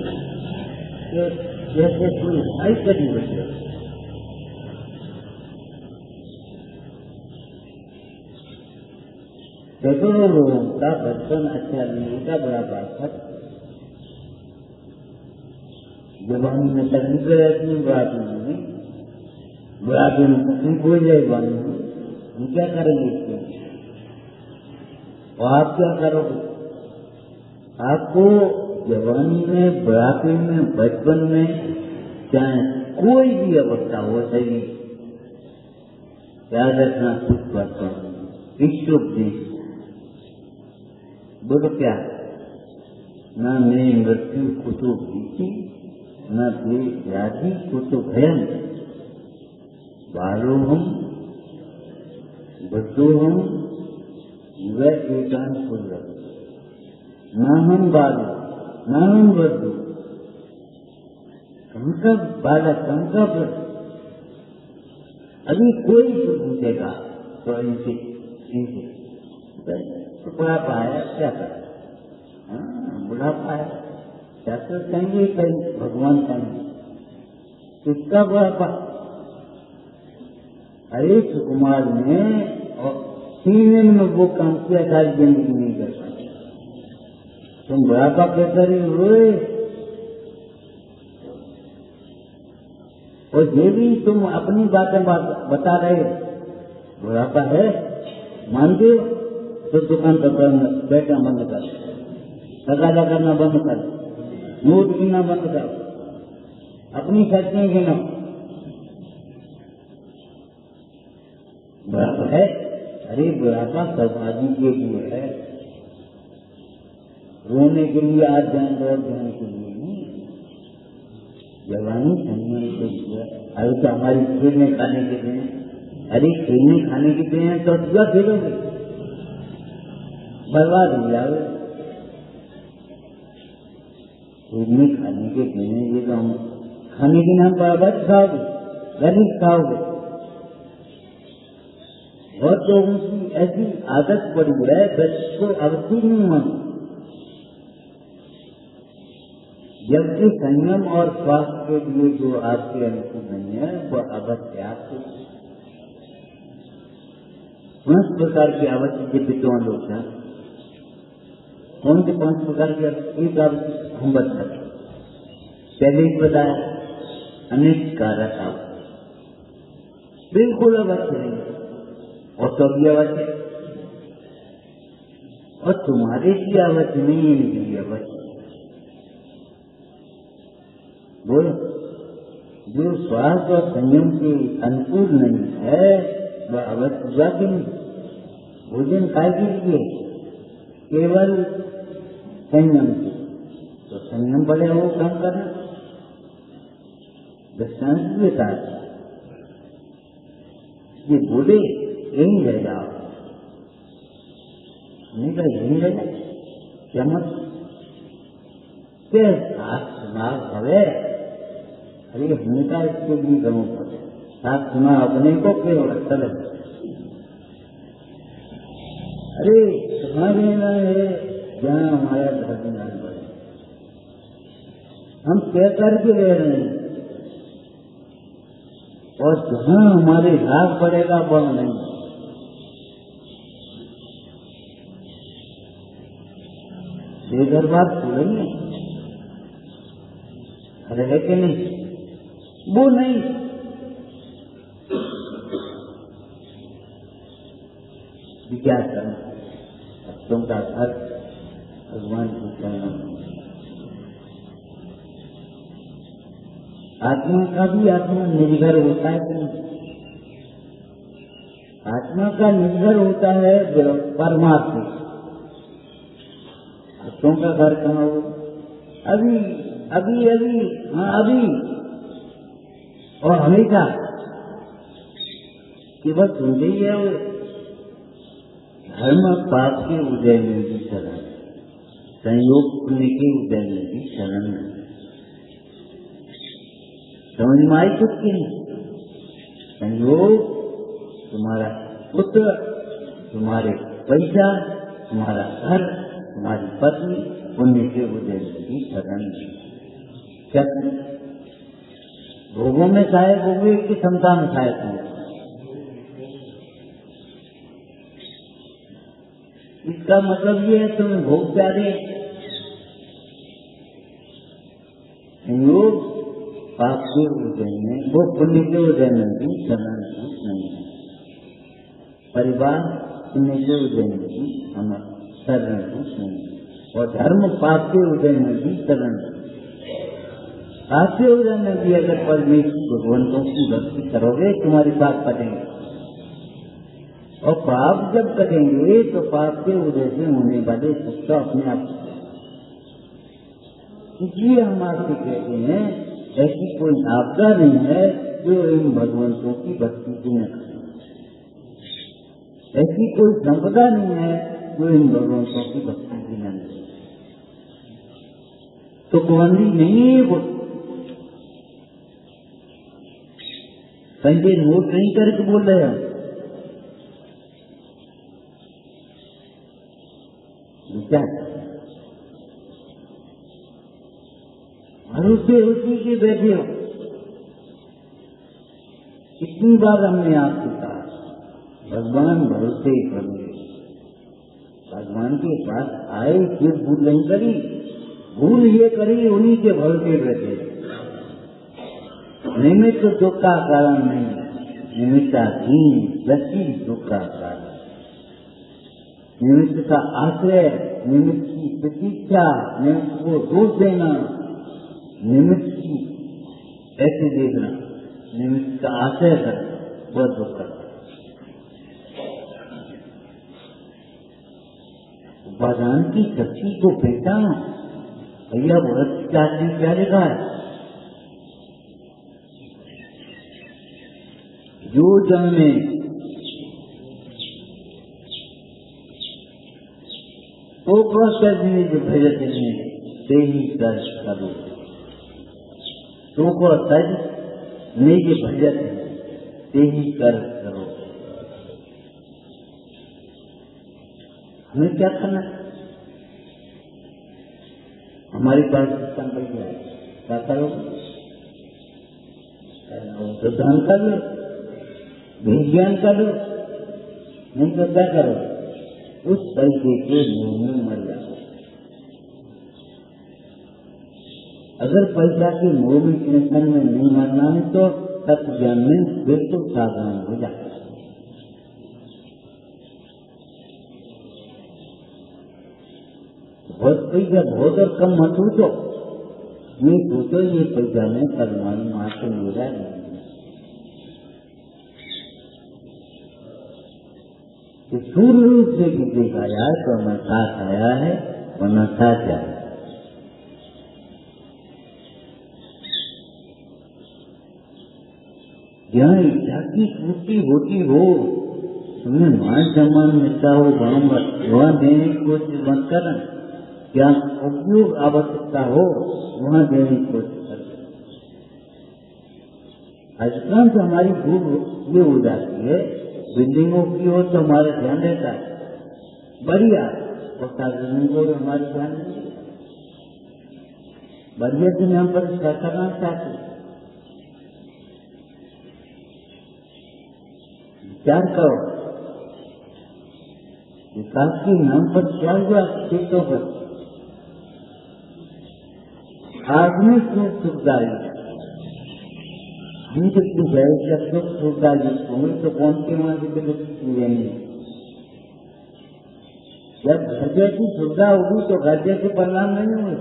कि जैसे कोई भाई कभी बचे, सैकड़ों लोगों का बचपन अच्छा नहीं होता, बड़ा बात, जवानी में तकलीफें रहती हैं, बुढ़ापे में तकलीफ हो जाए जवानी में, हम क्या करेंगे इसके? और आप क्या करोगे? आपको जवानी में, बुढ़ापे में, बचपन में, चाहे कोई भी अवस्था हो, सही याद रखना, सुख बचपन विश्वोपदेश बोलो क्या? न मैं मृत्यु कुतो भीति, न ते व्याधि कुतो भयम, बालो हम बद्धो हम वह एकांत पूर्वक, न हम बालो न हम बद्धो, हमका बालक हमका बद्ध। अभी कोई तो पूछेगा तो इनसे तो बुढ़ापा है क्या कर, बुढ़ापा है क्या तो कहेंगे, कहीं भगवान कहेंगे किसका बुढ़ापा? अरे सुकुमार ने और 3 दिन में वो काम किया, सारी जिंदगी नहीं कर पाए, तुम बुढ़ापा कहते रहे हुए। और ये भी तुम अपनी बातें बता रहे, बुढ़ापा है मानते हो तो दुकान पर बैठना बंद कर, तकाजा करना बंद कर, नोट गिनना बंद कर, अपनी शर्तें गिनो। बुढ़ापा है? अरे बुढ़ापा सब आदमी के लिए है, रोने के लिए, आज जान दौड़ जाने के लिए नहीं, जवानी संयम के लिए। अरे तो हमारी खेलने खाने के दिन, अरे खेलने खाने के दिन तो क्या खेलोगे? बर्बाद हो जाओगे। खेलने खाने के दिन ये तो हम खाने के नाम पर बच खाओगे, गरीब खाओगे। बहुत लोगों की ऐसी आदत पड़ी है, बच्चे को अवधि नहीं मानती, जबकि संयम और स्वास्थ्य के लिए जो आपके अनुकूल नहीं है वह अवश्य आपको 5 प्रकार की आवश्यक विद्वान लोग हैं। कौन से 5 प्रकार के? एक आवश्यक हम बताते, पहले ही बताया अनेक कारक आवश्यक, बिल्कुल अवश्य नहीं, और तो भी अवश्य, और तुम्हारे लिए अवश्य नहीं, इनके लिए अवश्य। बोलो, जो स्वास्थ्य और संयम के अनुकूल नहीं है वह अवश्य हुआ कि नहीं। भोजन काय के लिए? केवल संयम से। तो संयम बड़े वो काम करना दृष्टांत देता है। ये बोले यही रह जाओ, नहीं तो यही रह जाए क्या मत के साथ सुना भवे। अरे हमेशा इसके लिए गमो पड़े साथ सुना अपने को केवल अच्छा लगे। अरे सुना देना है जहाँ हमारा धर्म न बढ़े। हम क्या करके रह रहे हैं और जहाँ हमारे राग बढ़ेगा वह नहीं। बेघर बात बोलेंगे अरे है कि नहीं? वो नहीं। विचार करना भक्तों का घर भगवान को कहना। आत्मा का भी आत्मा निर्भर होता है कि नहीं? आत्मा का निर्भर होता है परमात्मा। भक्तों का घर कहाँ हो? अभी अभी अभी हाँ अभी और हमेशा केवल सुनते ही है। वो धर्म पाप के उदय में भी शरण, संयोग पुण्य के उदय में भी शरण। समझ में आई कुछ की नहीं? संयोग तुम्हारा पुत्र, तुम्हारे पैसा, तुम्हारा घर, तुम्हारी पत्नी, पुण्य के उदय में भी शरण। क्या भोगों में सहायक होगे कि क्षमता में सहायक होंगे? इसका मतलब ये है तुम्हें भोग प्यारे। संयोग पाप के उदय में, वो पुण्य के उदय में भी शरण नहीं है। परिवार पुण्य के उदय में भी हम शरण नहीं है। और धर्म पाप के उदय में भी शरण। पाप के उदय में भी अगर परमेश्वर भगवंतों की भक्ति करोगे तुम्हारे पाप कटेंगे। और पाप जब कटेंगे तो पाप के उदय से होने वाले सुख तो अपने आप। इसलिए हम आपसे कहते हैं ऐसी कोई आपदा नहीं है जो इन भगवंतों की भक्ति की न करे। ऐसी कोई संपदा नहीं है जो इन भगवंतों की भक्ति की न करे। तो कुबंदी नहीं है वो। संजय नोट नहीं करके बोल रहे हैं। भरोसे उसी के बैठे हो। कितनी बार हमने आपसे कहा भगवान भरोसे करोगे। भगवान के पास आए फिर भूल नहीं करी, भूल ये करी उन्हीं के भरोसे बैठे। निमित्त दुख का कारण नहीं, निमित्ताधीन व्यक्ति दुख का कारण। निमित्त का आश्रय, निमित्त की प्रतीक्षा, निमित्त को दोष देना, निमित्त की ऐसे देखना, निमित्त का आश्रय करना, वह दुख करता। उपादान की शक्ति को पहचानो। भैया बहुत क्या लिखा है? जो जन्मे तो निज भजत से ही कर करो। तो को सज निज भजत से ही कर करो। हमें क्या करना? हमारे पास सिस्टम बढ़िया है, क्या करो? तो दान कर लो, विज्ञान कर लो, नहीं तो क्या करो? उस पैसे के मोह में मर जाओ। अगर पैसा के मोह में टेंशन में नहीं मरना है तो तत्व ज्ञान में बिल्कुल सावधान हो जाए। बहुत पैसा बहुत और कम मत सोचो। ये सोचो ये पहचाने परमाणु मात्र मेरा नहीं। सूर्य रूप से भी देखा यार तो मैं साथ आया है वरना साथ जाए। यहाँ इच्छा की पूर्ति होती हो, तुम्हें मान सम्मान मिलता हो, वहाँ देने की कोशिश मत करना। क्या उपयोग आवश्यकता हो वहाँ देने की कोशिश करना। अधिकांश हमारी भूल ये हो जाती है, बिल्डिंगों की ओर तो हमारा ध्यान रहता है बढ़िया, और सार्वजनिक को हमारा ध्यान नहीं बढ़िया से नाम पर क्या करना चाहते, विचार करो विकास के नाम पर क्या हुआ क्षेत्रों पर। आदमी की सुखदायी जिनसे कुछ है जब सुख सुखदायी होंगे तो कौन के वहां से रहेंगे। जब घर जैसी सुविधा होगी तो घर जैसे परिणाम नहीं होंगे।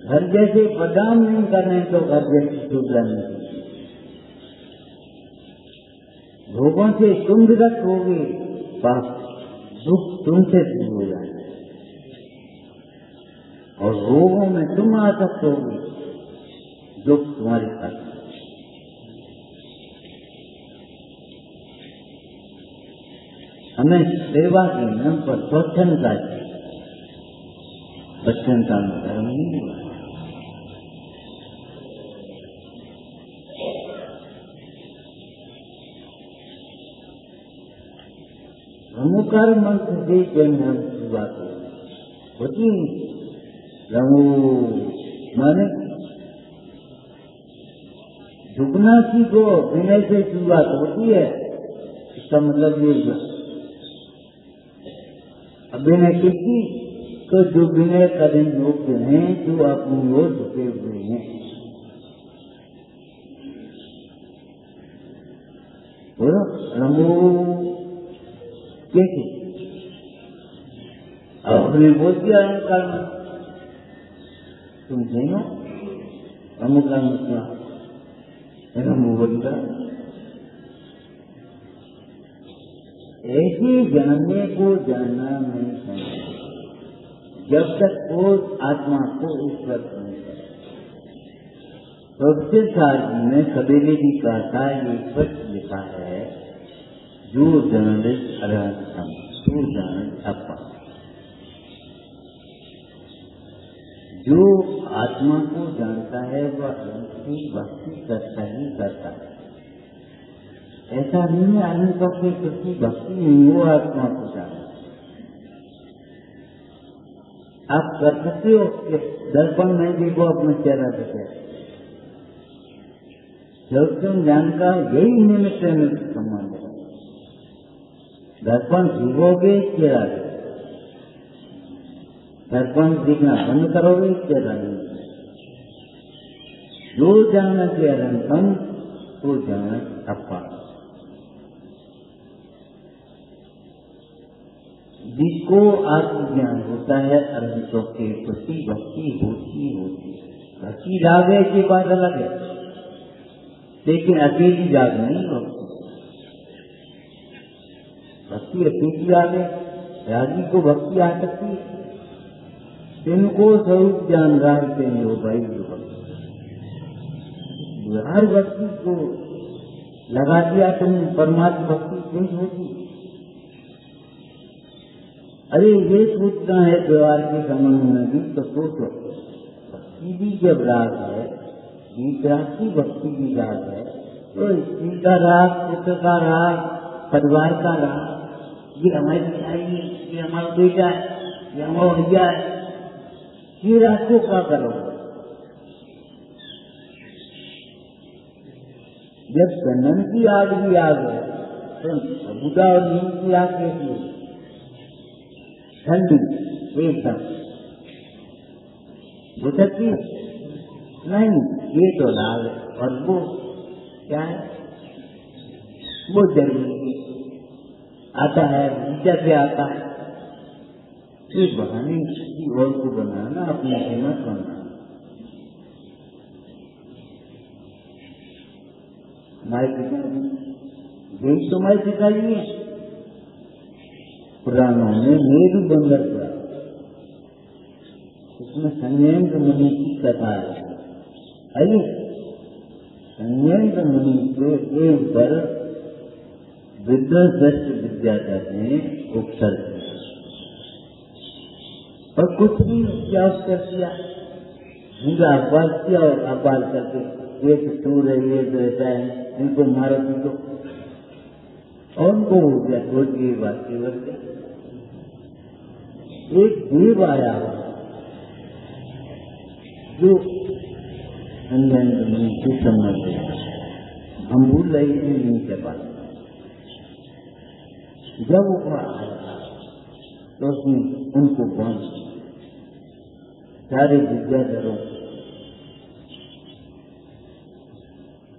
घर जैसे परिणाम नहीं करने तो घर जैसी सुविधा नहीं। भोगों से तुम विरक्त होगे, दुख तुमसे दूर हो जाएगा, और रोगों में तुम आसक्त होगे, दुख तुम्हारे साथ। हमें सेवा के नाम पर स्वच्छंदता स्वच्छंदता में धर्म नहीं हुआ। ब्रह्मकार मंत्र से जन शुरुआत होती माने झुकना सीखो, विनय से शुरुआत होती है। इसका मतलब ये विनय किसकी, तो जो विनय करने योग्य हैं, जो अपनी ओर झुके हुए हैं। कैसे अपने बोल दिया अहंकार में, तुम जानो अहंकार मतलब बोलता ऐसे जानने को जानना नहीं चाहिए जब तक वो आत्मा को ईश्वर नहीं करे। प्रोफेसर साहब ने सवेरे भी कहा था, ये स्पष्ट लिखा है, जो जानते अरहंतम जो जानते अपा। जो आत्मा को जानता है वह अनंत की भक्ति करता ही करता है। ऐसा नहीं है अनंत के प्रति भक्ति नहीं हो, आत्मा को जाना। आप कर सकते हो कि दर्पण नहीं देखो अपना चेहरा देखे, जब तुम जानका यही निमित्त संबंध है। दर्पण भीगोगे चेहरा देखे, दर्पण दिखना बंद करोगे चेहरा नहीं। जो जाना के अनंतम तो जाना अपा। जिसको आत्मज्ञान होता है अनंतों के प्रति भक्ति होती होती। भक्ति जाग है की बात अलग है, लेकिन अकेली जाग नहीं होती। भक्ति अकेली जाग है, रागी को भक्ति आ सकती है। इनको स्वरूप ज्ञान राखते हो भाई, हर भक्ति को लगा दिया तुम परमात्मा भक्ति नहीं होती। अरे ये सोचना है व्यवहार के संबंध में भी तो सोचो, भक्ति भी जब राग है, राग की भक्ति भी राग है, तो स्त्री का राग, पुत्र का राग, परिवार का राग, ये हमारी चाहिए, ये हमारा बेटा है, ये हमारा भैया है, ये राग को क्या करोगे? जब चंदन की आग भी आग है तो बुदा और नीम की आग कैसी है? ठंडी एकदम बुझती नहीं, ये तो लाल है। और वो क्या है, वो जरूरी आता है, नीचे से आता है, उसके बहाने किसी और को बनाना, अपने से न करना। हमारे पिताजी यही तो हमारे पिताजी है। पुराणों में मेरु बंदर का उसमें संयंत्र मुनि की कथा है। अरे संयंत्र मुनि के ऊपर विद्वत विद्याधर ने उपसर्ग किया और कुछ भी क्या उपसर्ग किया, उनका अखबार किया और अखबार करके ये टूर है, ये तो ऐसा है, इनको मारो तो और उनको हो गया थोड़ी देर बाद के वर्ग एक देव आया जो संयंत्र मुनि के संबंध हम भूल रहे थे उनके पास। जब वो आया तो उसने उनको बंद सारे विद्याधरों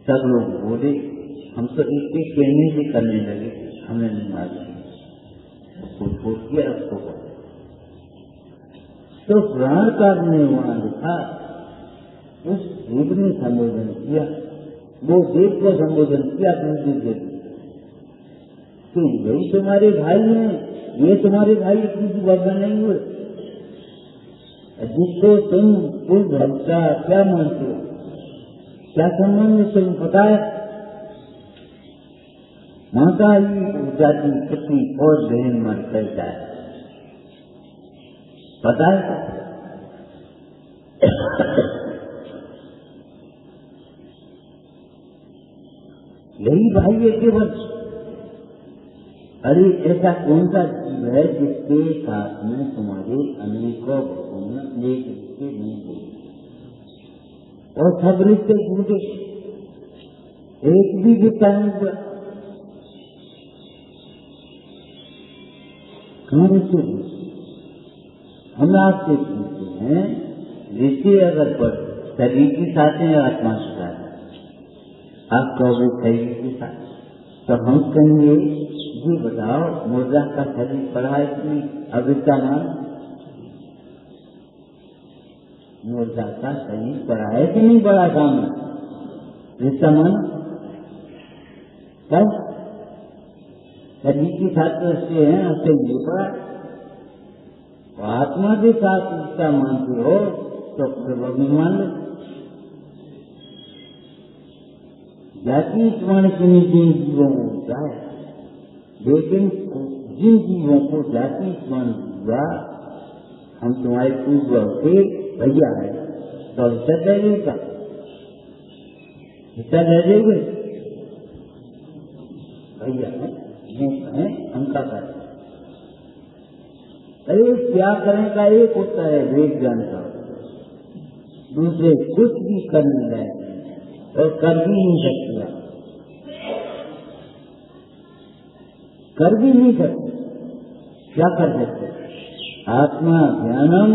सब लोग बोले, हम तो एक एक कहने से करने लगे, हमें नहीं मालूम उसको छोड़ दिया उसको। तो प्राणकार ने वहां लिखा, उस देव ने संबोधन किया, वो देव को संबोधन किया अपने देव तो यही तुम्हारे भाई हैं, ये तुम्हारे भाई किसी भगवान नहीं हुए जिसको तुम कुल भक्ता क्या मानते हो, क्या संबंध तुम पता है? माता ही जाति पति और बहन मर करता है, पता है? यही भाई है केवल। अरे ऐसा कौन सा जीव है जिसके साथ में तुम्हारे अनेकों भक्तों में एक रिश्ते नहीं हुए और सब रिश्ते टूटे, एक भी रिश्ता नहीं हुआ। कहाँ रिश्ते? हम आपसे पूछते हैं, रिश्ते अगर पर शरीर के साथ है आत्मा के साथ, आप कहोगे शरीर के साथ, तो हम कहेंगे ये बताओ मुर्दा का शरीर पड़ा है कि नहीं? अविद्यामान मुर्दा का शरीर पड़ा है कि नहीं पड़ा सामने? विद्यामान कब शरीर के साथ रखते हैं उससे नहीं पड़ा, आत्मा के साथ उसका मानते हो तो फिर अभिमान लो। जाति स्मरण के जिन जीवों को होता है, लेकिन जिन जीवों को जाति स्मरण हुआ, हम तुम्हारे पूर्व के भैया है तो हिस्सा दे देगा, हिस्सा दे देंगे भैया है उनका कर। अरे क्या करने का एक होता है वेद ज्ञान का, दूसरे कुछ भी करने लायक और कर भी नहीं सकता, कर भी नहीं सकते। क्या कर सकते? आत्मा ज्ञानम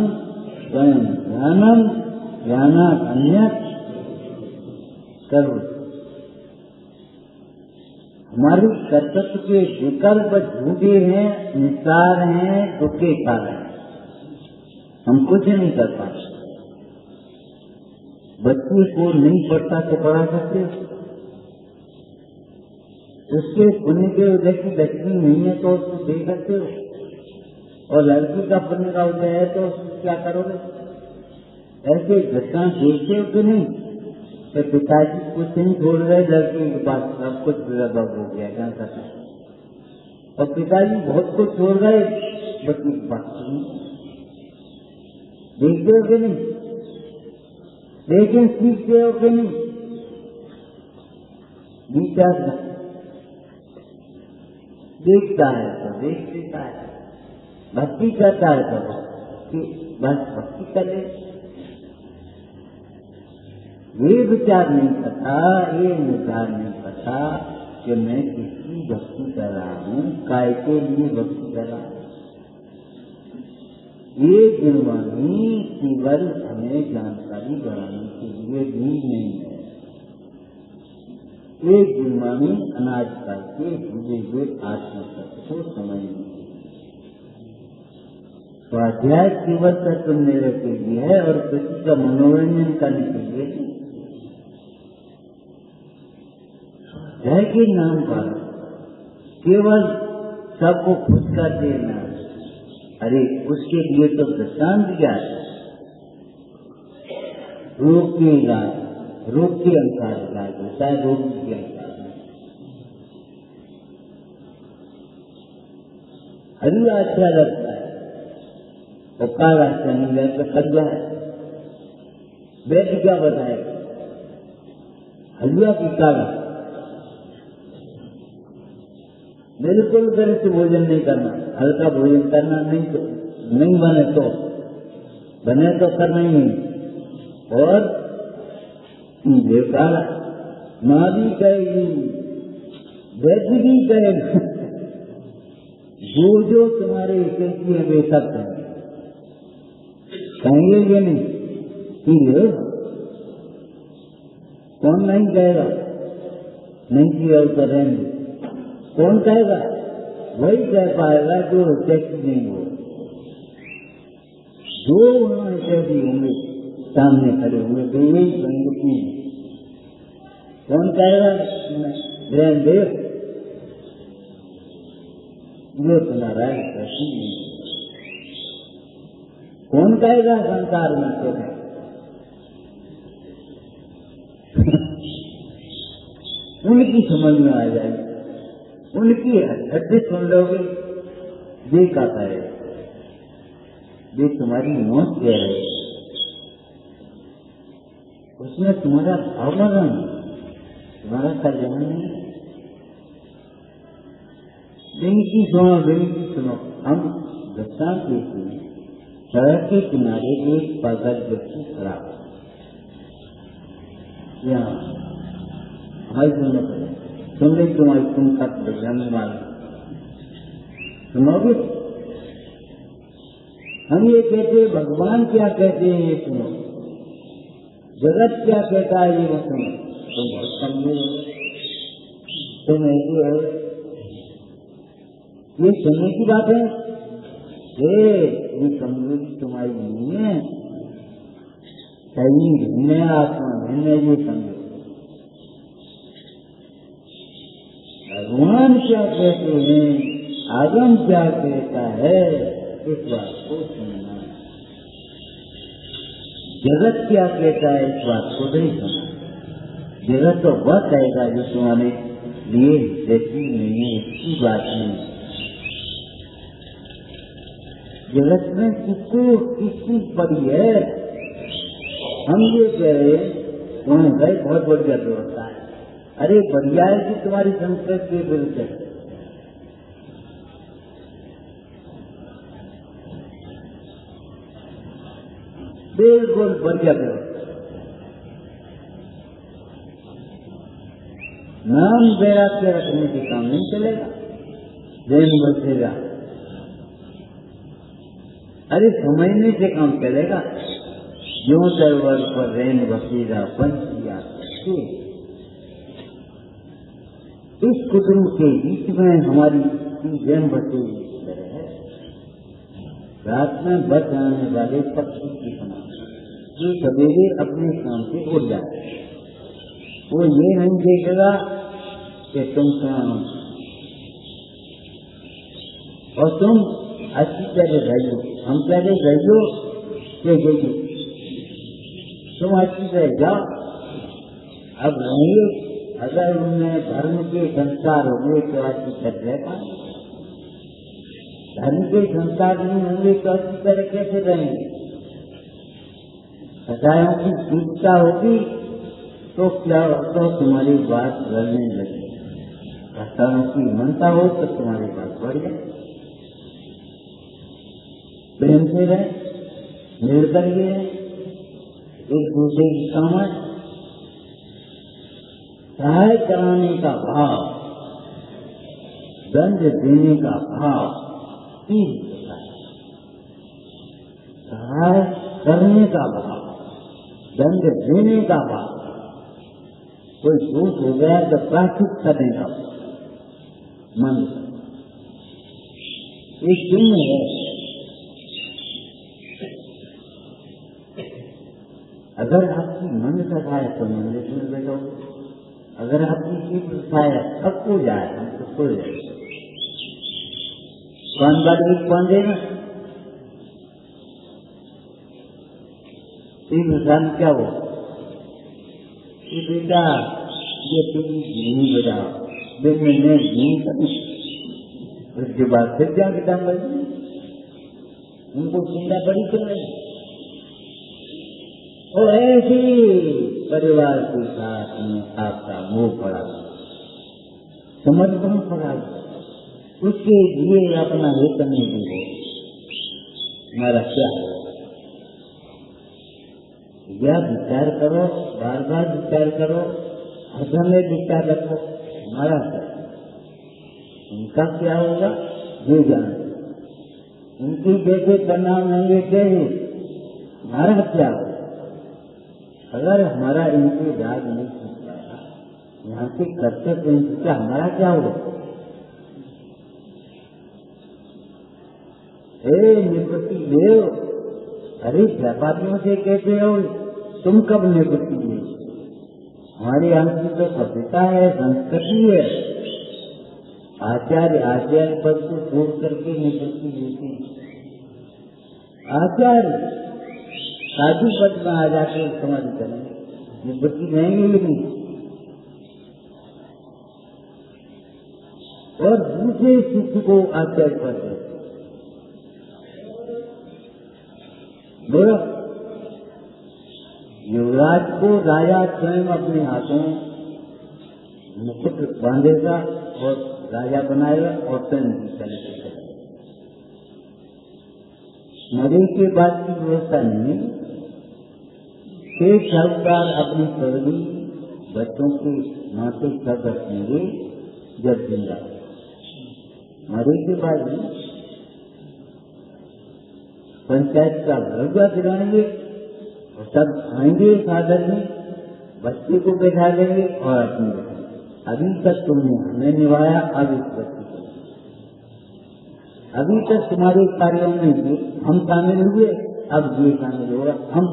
स्वयं ज्ञानम ज्ञानात् अन्यत् करो। हमारे कर्तव्य के विकल्प झूठे हैं, निस्तार हैं, दुखे कारण, हम कुछ नहीं कर पाते। बच्चे को नहीं पढ़ता तो पढ़ा सकते, उसके पुण्य के उदय की लक्ष्मी नहीं है तो उसको दे सकते हो, और लड़की का पुण्य का उदय है तो उसको क्या करोगे? ऐसे घटना देखते हो कि नहीं? तो पिताजी कुछ नहीं छोड़ रहे, लड़की के पास सब कुछ लगभग हो गया, क्या करना, और पिताजी बहुत कुछ छोड़ रहे बच्ची के पास नहीं। देखते हो कि नहीं? लेकिन सीखते हो कि नहीं? विचार देखता है तो देख लेता है, भक्ति करता है तो कि बस भक्ति कर ले, ये विचार नहीं करता, ये विचार नहीं करता कि मैं किसकी भक्ति कर रहा हूँ, काय के लिए भक्ति कर रहा हूँ। ये गुणवाणी केवल हमें जानकारी बढ़ाने के लिए भी नहीं है, एक गुणवाणी अनाज करके भूले हुए आत्मतत्व को समझने। स्वाध्याय केवल तत्व मेरे के लिए है और किसी का मनोरंजन करने के लिए नहीं। स्वाध्याय के नाम पर केवल सबको खुश कर देना, अरे उसके लिए तो दृष्टांत दिया है। रोग के इलाज रोग के अनुसार इलाज होता है, रोग के अनुसार। हलवा अच्छा लगता है और काला अच्छा नहीं लगता, हलवा है। वैद्य क्या बताएगा? हलवा की काला बिल्कुल गलत भोजन नहीं करना, हल्का भोजन करना, नहीं बने तो करना ही नहीं। और ये काला माँ भी कहेगी, वैद्य भी कहेगा, जो तुम्हारे हिस्से की है वे सब कहेंगे ये नहीं कि कौन नहीं कहेगा? नहीं किया तो रहेंगे। कौन कहेगा? वही कह पाएगा जो टैक्सी नहीं हो, जो उन्होंने कह दी होंगे, सामने खड़े होंगे, वे यही कहेंगे कि कौन कहेगा रहने दे, जो तुम्हारा है प्रश्न नहीं। कौन कहेगा संसार में तो है? उनकी समझ में आ जाएगी, उनकी हड्डी सुन लोगे, ये कहता है, ये तुम्हारी मौत कह रहे, उसमें तुम्हारा भावना, तुम्हारा कल्याण नहीं। बेनती सुनो, हम दृष्टांत देते हैं। सड़क के किनारे एक पागल व्यक्ति खड़ा, यहाँ हमारी सुन ले, तुम तक बजाने वाले सुनोगे? हम ये कहते हैं, भगवान क्या कहते हैं ये सुनो, जगत क्या कहता है ये सुनो। तुम बहुत कमजोर हो, तुम ऐसे हो, ये सुनने की बात है। ये कमजोरी तुम्हारी नहीं है, सही भिन्न आत्मा भिन्न, ये समझो। भगवान क्या कहते हैं, आगम क्या कहता है, इस बात को सुनना। जगत क्या कहता है, इस बात को नहीं सुनना। जगत तो वह कहेगा जो तुम्हारे लिए जैसी नहीं है, इसकी बात नहीं। जगत में किसकी पड़ी है? हम ये कह रहे भाई बहुत बढ़िया व्यवस्था है। अरे बढ़िया है कि तुम्हारी संस्कृति के विरुद्ध है। बिल्कुल बढ़िया व्यवस्था, नाम वैराग्य रखने के काम नहीं चलेगा, जैन बचेगा। अरे समझने से काम चलेगा। जो सरवर पर रैन बसेरा पंचिया, इस कुटुंब के बीच में हमारी जैन बसेरी है। रात में बच आने वाले पक्षी की समान, जो सवेरे अपने काम से उड़ जाए, वो ये नहीं देखेगा कि तुम कहाँ हो और तुम अच्छी तरह रहियो। हम कह रहे रहियो के गई, तुम अच्छी तरह जाओ। अब रहिए, अगर उनमें धर्म के संस्कार होंगे तो अच्छी तरह रह पाएंगे, धर्म के संस्कार नहीं होंगे तो अच्छी तरह कैसे रहेंगे? सदायों की दीपता होगी तो क्या तो तुम्हारी बात रलने लगे, सदायों की मनता हो तो तुम्हारी बात बढ़ जाए। प्रेम से रहे, मिल करके रहे, एक दूसरे की समझ, सहाय कराने का भाव, दंड देने का भाव, सहाय करने का भाव, दंड देने का भाव। कोई दोष हो गया तो प्रायश्चित करने का मन, एक चिन्ह है अगर आपकी मन सखाए तो मंदिर में बैठो, अगर आपकी चित्त सखाए सब को जाए हम तो सो जाए। कौन बात भी कौन देना तीन इंसान क्या हो कि बेटा ये टीवी नहीं बजाओ, दिन में नहीं करूँ, उसके बाद फिर क्या किताब लगी, उनको चिंता बड़ी क्यों नहीं। और ऐसे परिवार के साथ में आपका मोह पड़ा, समर्पण पड़ा, उसके लिए अपना हित नहीं दे, हमारा क्या हो। यह विचार करो, बार बार विचार करो, हर समय विचार रखो, हमारा क्या, उनका क्या होगा ये जान, उनकी जैसे परिणाम होंगे तेरे, हमारा क्या होगा। अगर हमारा इनके राज नहीं छूट पाया, यहाँ के कर्तव्य इनका हमारा क्या होगा। निवृत्ति ले, अरे व्यापारियों से कहते हो तुम कब निवृत्ति ले, हमारे यहाँ की तो सभ्यता है, संस्कृति है, आचार्य पद को छोड़ करके निवृत्ति लेते हैं। आचार्य साधु पद में आ जाके समाधि करेंगे, निवृत्ति नहीं मिलेगी। और दूसरे शिष्य को आचार्य पद देते बोलो। युवराज को राजा स्वयं अपने हाथों मुकुट बांधेगा और राजा बनाएगा और स्वयं चलेगा। मरे के बाद की व्यवस्था नहीं, शेष साहूकार अपनी पदवी बच्चों के माथे सब रखेंगे जब जिंदा, मरे के बाद ही पंचायत का दर्जा दिलाएंगे और सब आएंगे साधन में, बच्चे को बैठा देंगे और अपनी अभी तक तुमने हमें निभाया, अब इस बच्चे को, अभी तक तुम्हारे कार्यों में हम शामिल हुए, अब ये शामिल होगा, हम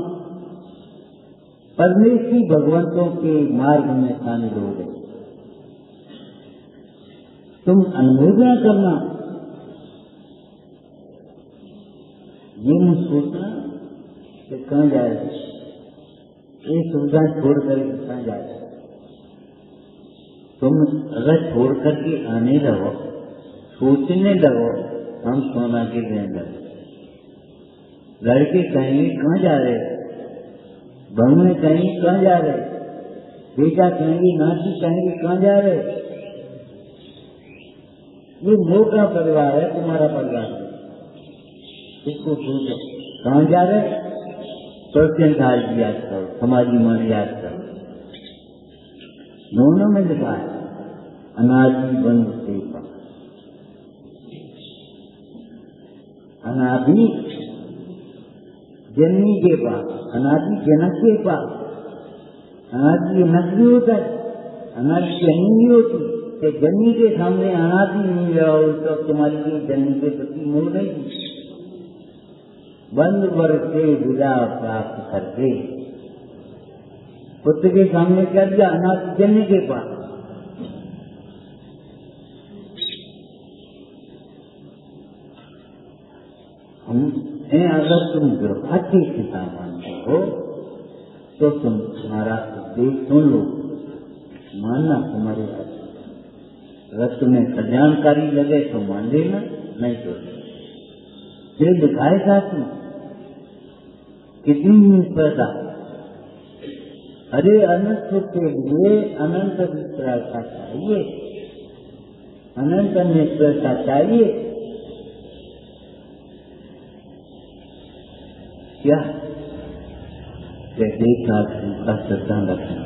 परमेश्वरी भगवंतों के मार्ग में शामिल हो गए। तुम अनुमोदन करना, ये नहीं सोचना कि कहाँ जाएगा, ये सुविधा छोड़ कर कहाँ जाएगा। तुम अगर छोड़ करके आने लगो, सोचने लगो हम सोना के देने लगे, लड़के कहेंगे कहाँ जा रहे, बहू ने कहेंगे कहाँ जा रहे, बेटा कहेंगे, नाती कहेंगे कहाँ जा रहे। ये मोटा परिवार है, तुम्हारा परिवार है, इसको सोचो कहाँ जा रहे, प्रत्यंताल की याद करो, समाधि मन याद करो। दोनों में लिखा है अनादि बंध सेवा, अनादि जननी के पास, अनादि जनक के पास, अनादि जनक भी होता है, अनादि जननी भी होती है। जननी के सामने अनादि नहीं रहा हो तो तुम्हारी जननी के प्रति मोह नहीं। बंद वर्ग से विदा प्राप्त करके पुत्र के सामने क्या दिया, अनाथ जननी के पास। हम अगर तुम दुर्भाग्य पिता मानते हो तो तुम तुम्हारा उपदेश सुन लो, मानना तुम्हारे हाथ। अगर तुम्हें कल्याणकारी लगे तो मान लेना, नहीं तो फिर दिखाए साथ में कितनी निष्फलता। अरे अनंत के लिए अनंत निष्फलता चाहिए, अनंत निष्फलता चाहिए। क्या कहते का श्रद्धा रखना,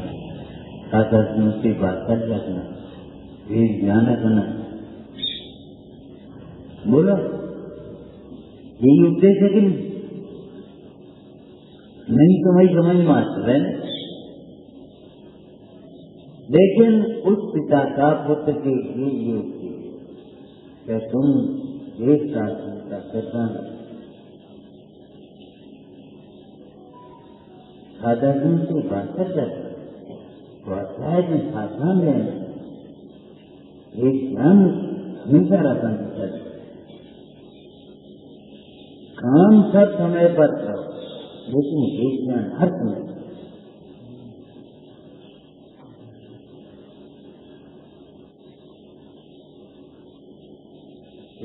साधन से बात कर रखना, भेद ध्यान रखना। बोलो यही उपदेश है कि नहीं? समझ मास्टर है, लेकिन उस पिता का पुत्र के लिए ये क्या तुम एक साथ का श्रद्धा साधन से बात करता तो अध्याय में सावधान रहना, एक ध्यान हमेशा रखना चाहिए। काम सब समय पर करो, लेकिन एक ध्यान हर समय।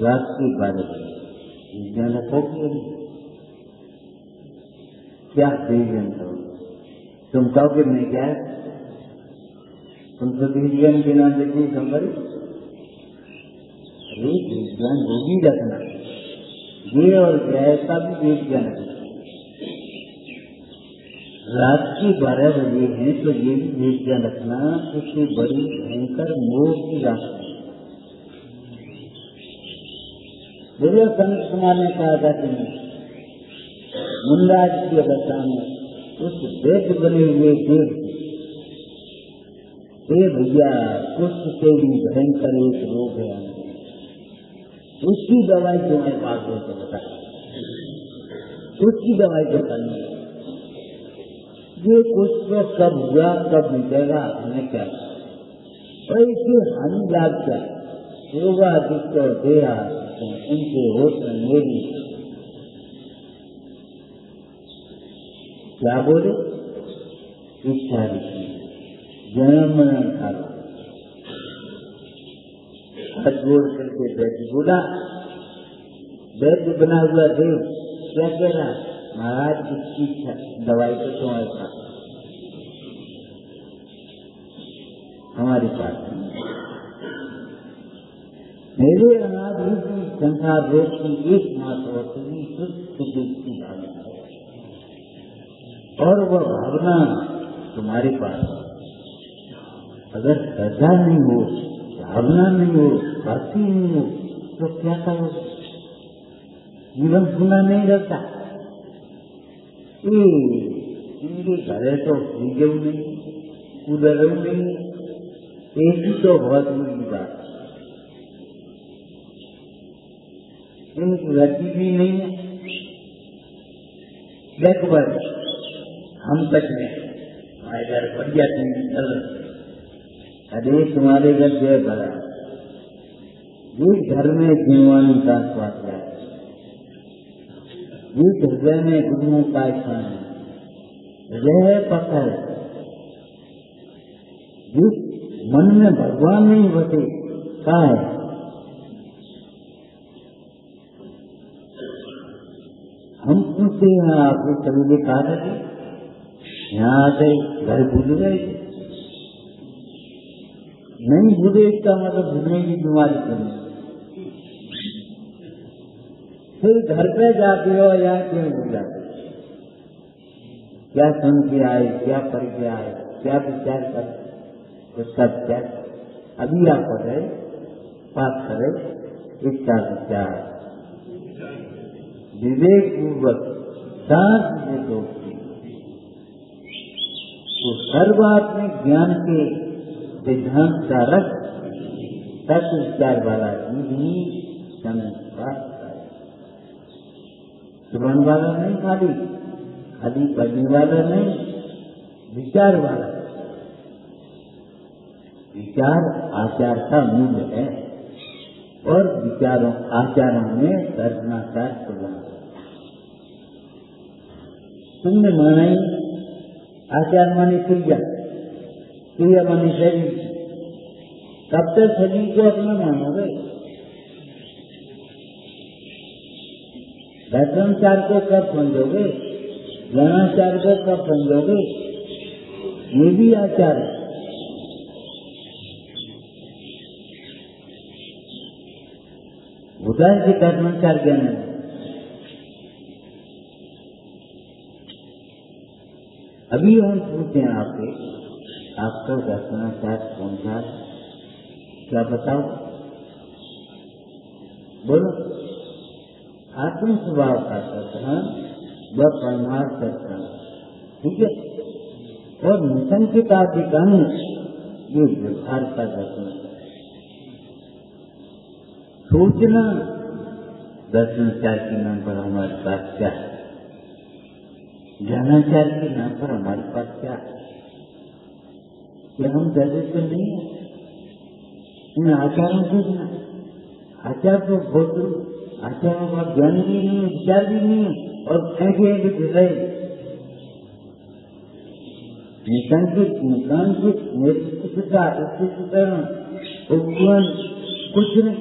रात के 12 बजे विज्ञान रखोगे, क्या विज्ञान करो? तुम कहोगे मैं क्या, तुम तो विज्ञान के नाम देखिए संभल। अरे विज्ञान वो भी रखना, ये और गैर का भी विज्ञान रखना। रात के 12 बजे हैं तो ये भी विज्ञान रखना, उससे बड़ी भयंकर मोह की रास्ता। मेरे संत कुमार ने कहा था कि मुंडाज की अवस्था में उस वैद्य बने हुए देव भैया कुछ से भी भयंकर एक रोग है, उसकी दवाई तुम्हारे पास हो तो बता, उसकी दवाई तो करनी। ये कुछ तो कब हुआ कब मिटेगा हमें क्या, और इससे हानि लाभ क्या होगा, जिसको देहा उनके होश मेरी क्या बोले, इच्छा रखी जन्म खाला। हाथ जोड़ करके वैद्य बोला, वैद्य बना हुआ देव क्या कह रहा, महाराज इसकी इच्छा दवाई तो तुम्हारे पास, हमारे पास मेरे अनाथ रूपी संसार रोग की एकमात्र औषधि शुद्ध की भावना है, और वह भावना तुम्हारे पास। अगर श्रद्धा नहीं हो, भावना नहीं हो, भक्ति नहीं हो तो क्या करो, जीवन सुना नहीं रहता। इनके घरे तो फ्रीजर नहीं, कूलर नहीं, ऐसी तो बहुत बुरी बात। इनकी गति भी नहीं है, बैकवर्ड हम तक में हमारे घर बढ़िया टीवी चल रहे। अरे तुम्हारे घर जय भरा, जिस घर में जीवानी का स्वाद है, जिस हृदय में गुरुओं का स्थान है, हृदय पत्थर, जिस मन में भगवान नहीं बसे का है, हम पूछते हैं आपने कभी कहा था कि यहाँ आते घर भूल गए, नहीं भूले इसका मतलब भूलने की बीमारी तो नहीं। फिर घर पे जाते हो या क्यों भूल जाते, क्या सुन के आए, क्या पढ़ के आए, क्या विचार कर, उसका विचार अभी आप पढ़े पाठ करे, इसका विचार विवेक पूर्वक शांत से दोस्ती, तो सर्वात्मिक ज्ञान के सिद्धांत का रख तत्व विचार वाला ही संस्कार, सुनने वाला नहीं, खाली पढ़ने वाला नहीं, विचार वाला। विचार आचार का मूल है, और विचारों आचारों में दर्शनाचार प्रदान। तुमने माना ही आचार माने क्रिया, क्रिया माने शरीर, कब तक शरीर को अपना मानोगे? दर्शनाचार को कब समझोगे? ज्ञानाचार को कब समझोगे? ये भी आचार है। उधर से दर्शनाचार ज्ञान है। अभी हम पूछते हैं आपसे, आपको दर्शनाचार कौन सा, क्या बताओ, बोलो। आत्म स्वभाव का दर्शन व परमार्थ दर्शन, ठीक है, और मिशन के कार्तिकान ये व्यवहार का दर्शन। सोचना दर्शनाचार के नाम पर हमारे पास क्या है, ज्ञानाचार के नाम आखिर हमारे पास क्या है कि हम दरिद्र नहीं है इन आचारों के बिना। आचार तो बहुत आचारों का ज्ञान भी नहीं है, विचार भी नहीं है, और ऐसे रहे निकांकित नेतृत्वता उत्कृष्टीकरण उपवन कुछ नहीं,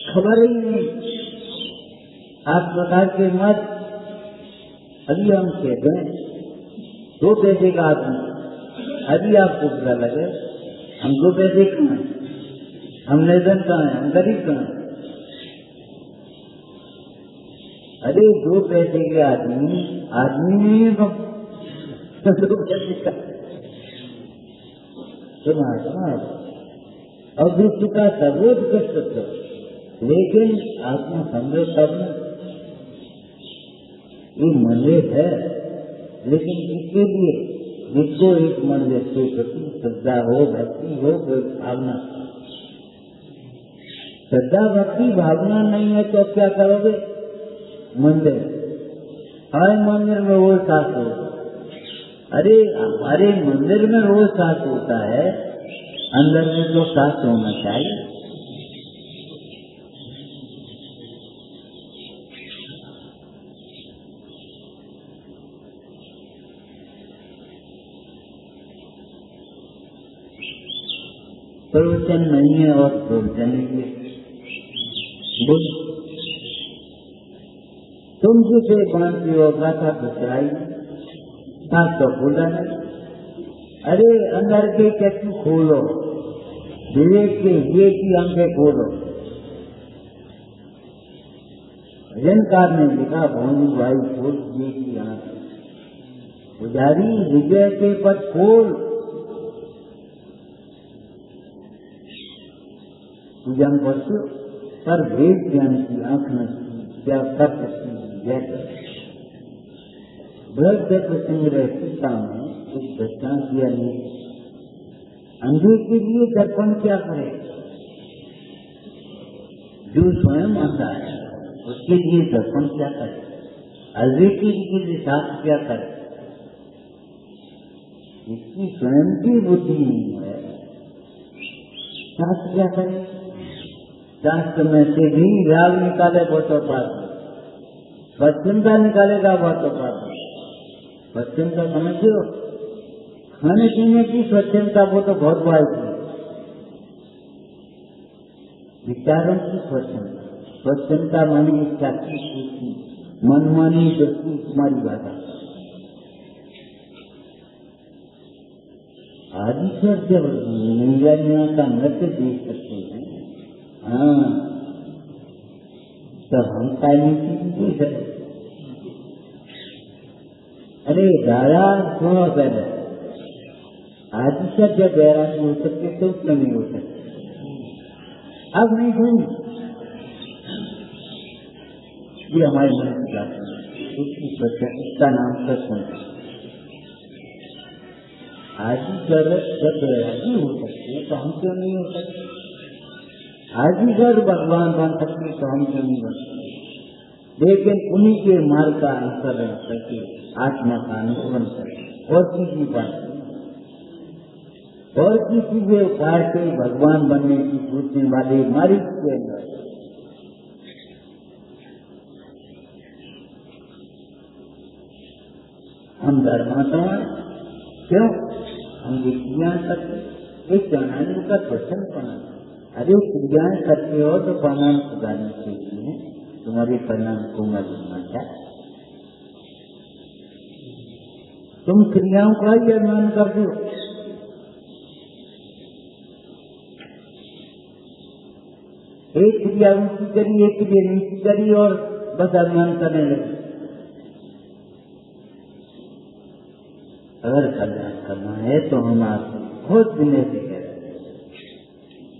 खबर ही नहीं। आप प्रकार के मत अभी हम कहते हैं 2 पैसे का आदमी, अभी आपको पता लगे हम 2 पैसे कहाँ हैं, हम निर्धन कहाँ हैं, हम गरीब कहाँ हैं। अरे 2 पैसे के आदमी नहीं है हम 2 पैसे का अवृत्ति का सर्वोच्च कर सकते, लेकिन आत्मा संग्रह करना ये मंदिर है। लेकिन इसके लिए जिसको एक मंदिर के प्रति श्रद्धा हो, भक्ति हो, कोई भावना, श्रद्धा भक्ति भावना नहीं है तो क्या करोगे? मंदिर, हर मंदिर में रोज साथ हो। अरे हमारे मंदिर में रोज साथ होता है, अंदर में तो साथ होना चाहिए। प्रवचन नहीं है और प्रवचन ही है। तुम जिसे बांधती हो गाथा बचराई साथ तो बोला नहीं। अरे अंदर के चक्षु खोलो, विवेक के ये की आंखें खोलो। भजनकार ने लिखा भोनी भाई खोल ये की आंखें, पुजारी विजय के पद खोल। पूजन वस्तु पर वेद ज्ञान की आंख में क्या कर सकती है? बृहद संग्रह टीका में एक दृष्टांत दिया नहीं। अंधे के लिए दर्पण क्या करे? जो स्वयं आता है उसके लिए दर्पण क्या करे? अद्वैती के लिए शास्त्र क्या करे? इसकी स्वयं की बुद्धि नहीं है, शास्त्र क्या करे? शास्त्र में से भी राग निकाले वो तो पास, पश्चिमता निकालेगा वो तो पास। पश्चिमता समझो, खाने पीने की स्वच्छता वो तो बहुत बड़ी थी। विचारों की स्वच्छता मानी इच्छा की मनमानी वृत्ति तुम्हारी बाधा। आदिश्वर जब निंजा का नृत्य देख सकते हैं, हाँ, तो हम काली चीज है। अरे दादा सुनो पहले, आदिश्वर जब बैराग हो सकते तो क्यों नहीं हो सकते? अब नहीं सुन, ये हमारे मन की बात है। इसका नाम सत्संग। आदिश्वर जब बैरागी हो सकते तो हम क्यों नहीं हो सकते? आदिश्वर भगवान बन सकते तो हम क्यों नहीं बन सकते? लेकिन उन्हीं के मार्ग का अनुसरण करके आत्मा का अनुसरण करके और किसी बात और किसी के उपाय से भगवान बनने की सोचने वाले मार्ग के अंदर हम धर्मात्मा क्यों? हम विज्ञान करते एक जानाने का प्रश्न करना। अरे विज्ञान करते हो तो परिणाम सुधारने के लिए तुम्हारे परिणाम को मरना चाहिए। तुम क्रियाओं का ही अनुमान करते हो। एक क्रिया ऊंची करी, एक क्रिया नीची करी और बस अनुमान करने लगे। अगर कल्याण करना है तो हम आपको खुद विनय से कहते हैं,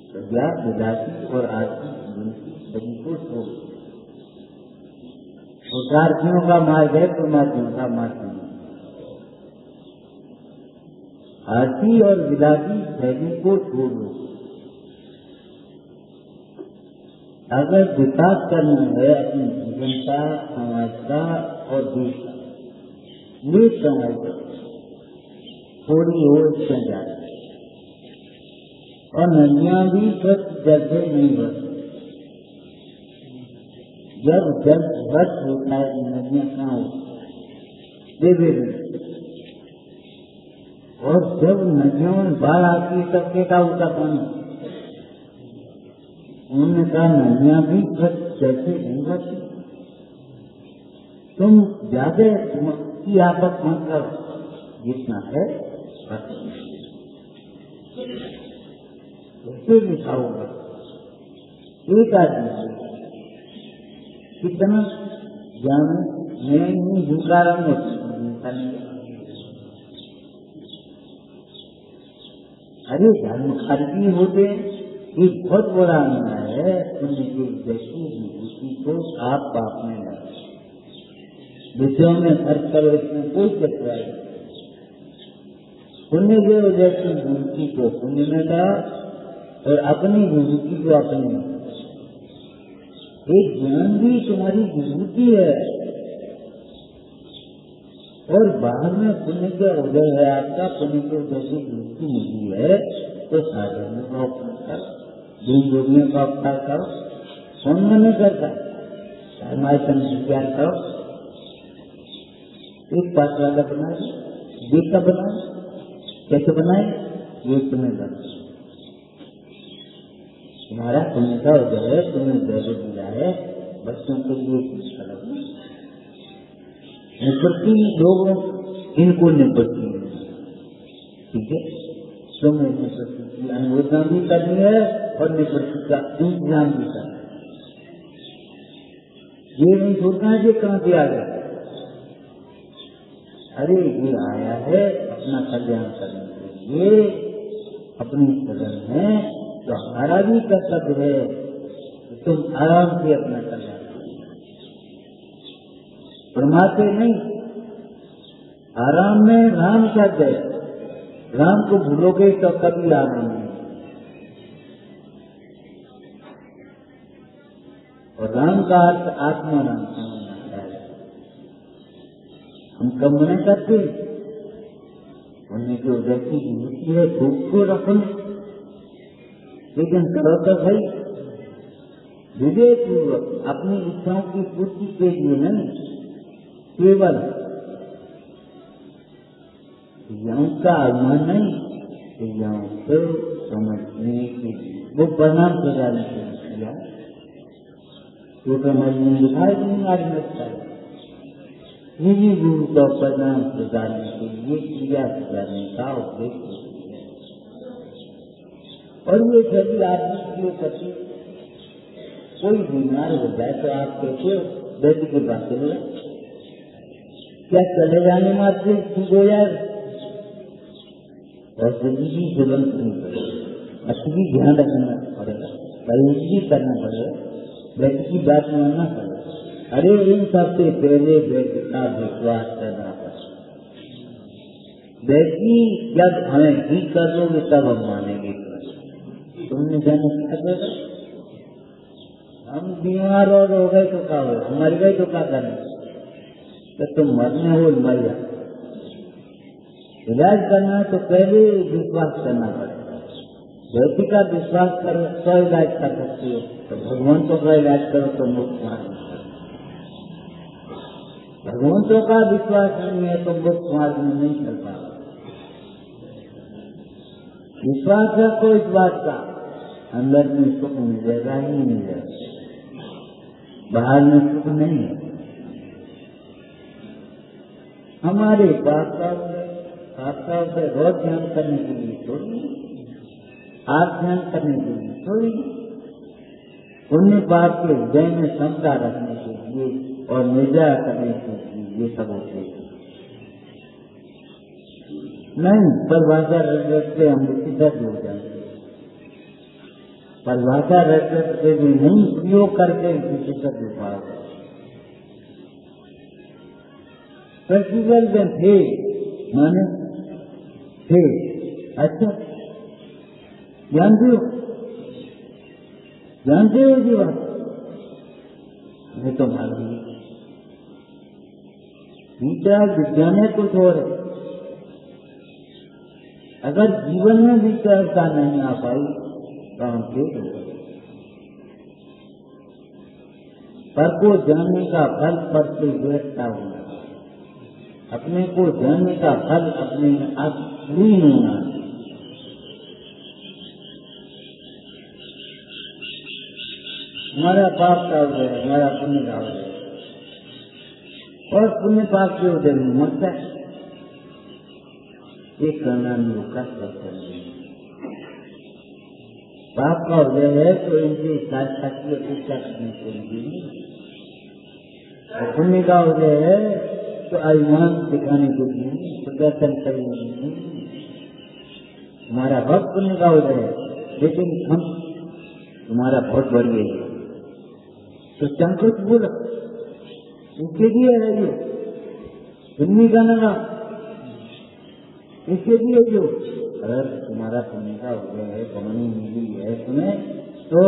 तो ज्ञान विलासी और आत्मिक सभी को छोड़। पुरुषार्थियों का मार्ग है, परमार्थियों का मार्ग नहीं। आरती और विलासी शैली को छोड़ो। अगर विकास करना है अपनी जीवन का, समाज का और देश का, नेक कमाई करो। थोड़ी और इसमें जा रही और नदियां भी स्वच्छ जल से नहीं भरती। जब जल स्वच्छ होता है नदियां कहाँ होती और जब नदियों में बाढ़ आती है तब क्या होता पानी। उन्होंने कहा नदियां भी स्वच्छ जल से नहीं भरती। तुम ज्यादा की आपत मत करो, जितना है कैसे लिखा होगा। एक आदमी कितना जान मैं नहीं झुका रहा हूँ, अरे धर्म खर्ची होते एक बहुत बड़ा अन्याय है। पुण्य की व्यक्ति विभूति को आप पाप में लगे विषयों में खर्च करो, इसमें कोई चक्कर नहीं। पुण्य के वजह से विभूति को पुण्य में लगा और अपनी विभूति को अपने में। एक ज्ञान भी तुम्हारी विभूति है और बाद में पुण्य का उदय है आपका। पुण्य के उदय से विभूति मिली है तो साधन का उपयोग कर, दिन जोड़ने का उपकार करो। कौन नहीं करता, धर्माचरण विज्ञान करो। एक पास वाला बनाए, बेटा बनाए, कैसे बनाए ये तुम्हें बना। तुम्हारा पुण्य का उदय है, तुम्हें दैव दिया है, बच्चों के लिए कुछ करो। निपटती लोगों इनको निपटती है, ठीक है। तुम्हें निपटती की अनुमोदना भी करनी है और निपटती का इंतजाम भी करना है। ये नहीं सोचना है कि कहाँ से आ गया। अरे ये आया है अपना कल्याण करने के लिए, अपनी शरण है तो हमारा भी कर्तव्य है कि तुम आराम से अपना कल्याण करो। परमात्मा नहीं, आराम में राम का जय। राम को भूलोगे तो कभी आराम नहीं। और राम का अर्थ आत्मा राम समझना है। हम कम नहीं करते, उन्हें जो व्यक्ति की नीति है खूब को रखना, लेकिन करो तो भाई विवेक पूर्वक अपनी इच्छाओं की पूर्ति के लिए नहीं, केवल यौं का अभिमान नहीं, यौं को समझने के लिए वो परिणाम प्रदान किया। तो समझ में दिखाई नहीं आज लगता है निजी गुरु का परिणाम प्रदान के लिए क्रिया करने का उद्देश्य है। और ये सभी आदमी के प्रति कोई बीमार हो जाए तो आप कैसे वैद्य की बात करेगा? क्या चले जाने मात्र ठीक हो जाए? और सभी भी ज्वलंत नहीं पड़ेगा, अच्छी भी ध्यान रखना पड़ेगा, प्रयोग भी करना पड़ेगा, वैद्य की बात मानना पड़ेगा। अरे इन सबसे पहले वैद्य का विश्वास करना पड़ेगा। वैद्य जब हमें ठीक कर दोगे तब हम मानेंगे। तुमने जाने क्या करेगा? हम बीमार और हो गए तो क्या हो, मर गए तो क्या करें? तो तुम मरने हो मर जा। इलाज करना है तो पहले विश्वास करना पड़ेगा। व्यक्ति का विश्वास करो तो इलाज कर सकते हो, तो भगवंतों का इलाज करो तो मुक्त मार्ग। भगवंतों का विश्वास नहीं है तो मुक्त मार्ग में नहीं चल पा। विश्वास रखो इस बात का, अंदर में सुख मिलेगा ही मिलेगा, बाहर में सुख नहीं है। हमारे पास रोज ध्यान करने के लिए थोड़ी, आप ध्यान करने के लिए थोड़ी, पुण्य पाप के हृदय में क्षमता रखने के लिए और निर्जय करने के लिए ये सब होते हैं। नहीं परिभाषा रट से हम सीधा जुड़ जाएंगे। परिभाषा रट से भी नहीं प्रयोग करके किसी तक जुड़ पाओगे। प्रैक्टिकल में थे माने थे, अच्छा जानते हो जी बात मैं तो मान ली। विचार विज्ञान है कुछ और है। अगर जीवन में भी सहजता नहीं आ पाई तो हम फेल हो गए। पर को जानने का फल पर से व्यवस्था होना, अपने को जानने का फल अपने असली होना। हमारा पाप का उदय, हमारा पुण्य का उदय, और पुण्य पाप के उदय में मरता है। एक करना नहीं करेंगे। पाप का उदय है तो इनसे साक्षात की अपेक्षा करने के लिए, और पुण्य का उदय है तो अभिमान दिखाने के लिए प्रदर्शन करने के लिए। हमारा बहुत पुण्य का उदय है, लेकिन हम तुम्हारा बहुत बढ़िया है तो संकोच बोलो, इसके लिए है ये पुण्य का नगा, इसके लिए जो अगर तुम्हारा पुण्य का उदय है, कमानी मिली है तुम्हें, तो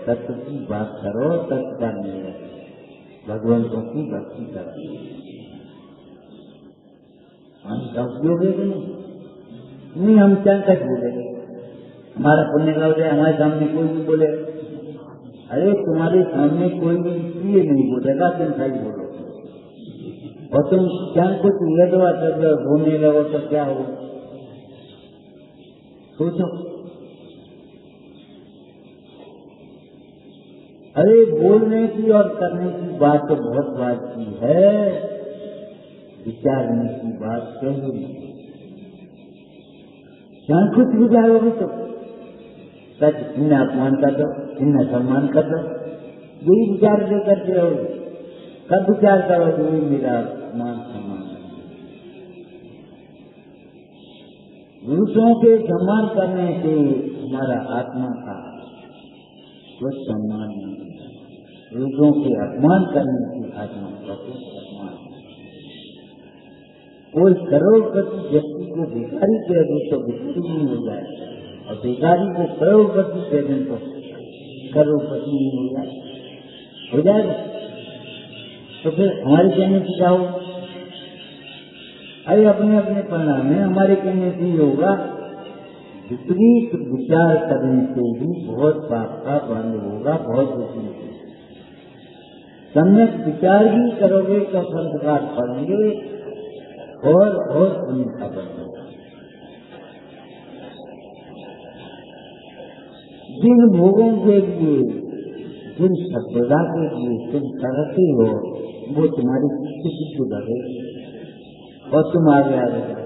तत्व की बात करो, तत्व का नहीं है, भगवंतों की भक्ति करो। हमका उपयोग है नहीं, हम क्या कच बोलेंगे, हमारा पुण्य का उदय, हमारे सामने कोई भी बोले, अरे तुम्हारे सामने कोई भी इसलिए नहीं बोलेगा, तुम सही बोलो, और तुम क्या कुछ उलझवा कर बोलने लगो तो क्या हो, सोचो। अरे बोलने की और करने की बात तो बहुत बात की है, विचारने की बात कहीं नहीं। क्या कुछ विचारोगे तो सच इन्हें अपमान कर दो, इन्हें सम्मान कर दो, यही विचार ले करते रहोगे। कब विचार करोगे ये मेरा मान सम्मान है। दूसरों के सम्मान करने से हमारा आत्मा का कुछ सम्मान नहीं है, दूसरों के अपमान करने से आत्मा का कुछ अपमान नहीं। कोई करोड़पति व्यक्ति को भिखारी कह दे तो भिखारी नहीं हो जाए, और भिखारी को करोड़पति कह दें तो करोड़पति नहीं हो जाए, हो जाएगा। तो फिर हमारे कहने से क्या होगा? अरे अपने अपने परिणाम में हमारे कहने से ही होगा। विपरीत विचार करने से भी बहुत पाप का बंद होगा, बहुत विपरीत। सम्यक विचार भी करोगे तो संस्कार पड़ेंगे और पुण्य का बंद होगा। जिन भोगों के लिए, जिन सभ्यता के लिए तुम करते हो, वो तुम्हारी स्थिति को बढ़ेगी और तुम आगे आगे जाओ।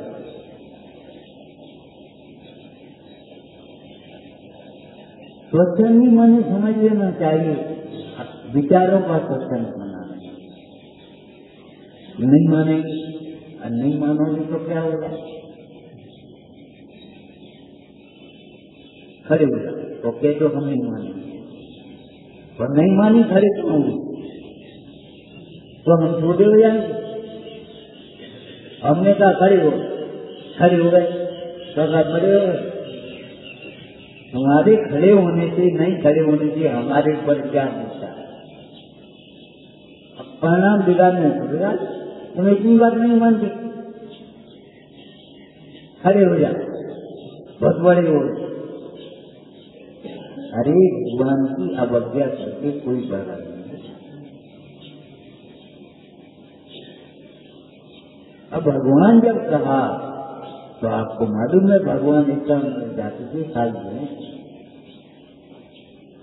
स्वच्छंद ही माने समझ लेना चाहिए, विचारों का स्वच्छंद बनाना नहीं मानेंगे, और नहीं मानोगे तो क्या होगा? खड़े हो जाओ तो कह दो हम नहीं मानेंगे, और नहीं मानी खड़े क्यों होंगे तो हम छोटे हो जाएंगे। हमने कहा खड़े हो गए तो खड़े हो गए। हमारे खड़े होने से, नहीं खड़े होने से हमारे ऊपर क्या मिलता है? अब परिणाम बिगाड़ने पड़ेगा। तुम इतनी बात नहीं मानते, खड़े हो जाओ, बहुत बड़े हो। अरे भगवान की अवज्ञा करके कोई बड़ा नहीं। अब भगवान जब कहा तो आपको मालूम है भगवान इतना जाति के साथ हैं।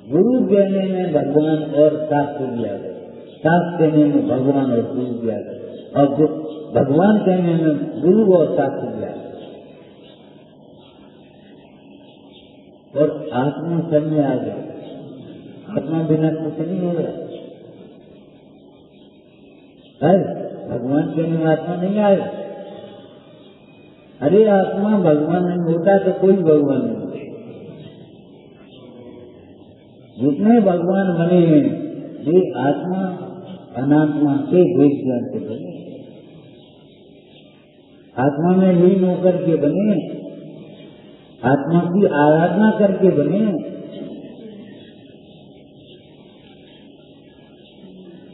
गुरु कहने में भगवान और शास्त्र दिया गया, शास्त्र कहने में भगवान और गुरु दिया गया, और भगवान कहने में गुरु और शास्त्र दिया गया, और आत्मा सब में आ गया। आत्मा बिना कुछ नहीं हो रहा है। भगवान कहने में आत्मा नहीं आएगा। अरे आत्मा भगवान नहीं होता तो कोई भगवान नहीं होता। जितने भगवान बने हैं ये आत्मा अनात्मा के भेद ज्ञान से बने, आत्मा में लीन होकर के बने, आत्मा की आराधना करके बने।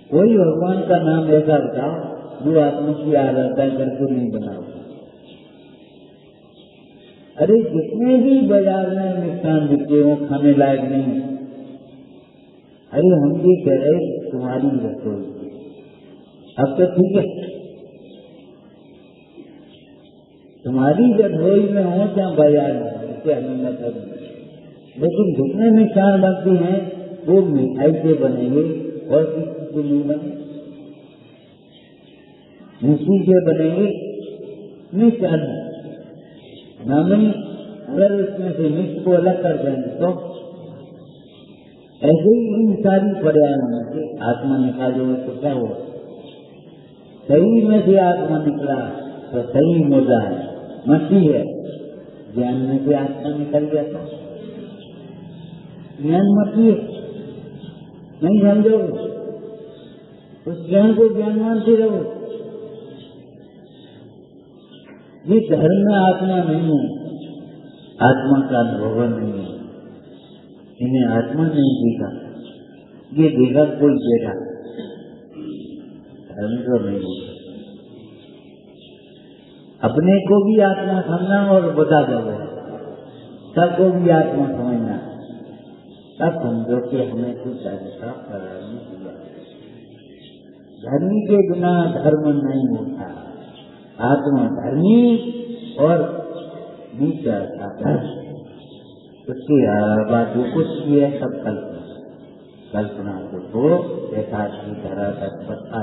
कोई भगवान का नाम ऐसा बताओ जो आत्मा की आराधना करके नहीं बना। अरे जितने भी बाजार में मिष्ठान बिकते हो खाने लायक नहीं। अरे हम ये कह रहे तुम्हारी रसोई अब तो ठीक है, तुम्हारी रसोई में हो क्या बाजार में, इसे हमें मतलब नहीं। लेकिन जितने मिष्ठान बनती हैं वो मिठाई से बनेंगे और किसी से नहीं बने, मिट्टी से बनेंगे मिष्ठान नामी। अगर उसमें से मिक्स को अलग कर देंगे तो ऐसे ही इन सारी पर्यावरण से आत्मा निकालोगे तो क्या हुआ? सही में से आत्मा निकला तो सही मुद्दा है, मट्टी है। ज्ञान में से आत्मा निकल गया तो ज्ञान मट्टी है, नहीं समझोगे? उस ज्ञान को ज्ञान मानते रहो। ये धर्म में आत्मा नहीं है, आत्मा का अनुभव नहीं है, इन्हें आत्मा नहीं देखा, ये देखा कोई बेटा, धर्म तो नहीं देखा। अपने को भी आत्मा समझना और बता दो सबको भी आत्मा समझना, तब समझो कि हमें कुछ ऐसा करार नहीं दिया। धर्मी के बिना धर्म नहीं होता, आत्मा धर्मी और नीचा धर्म, उसकी बात जो कुछ भी है सब कल्पना को यथार्थ की तरह तक बता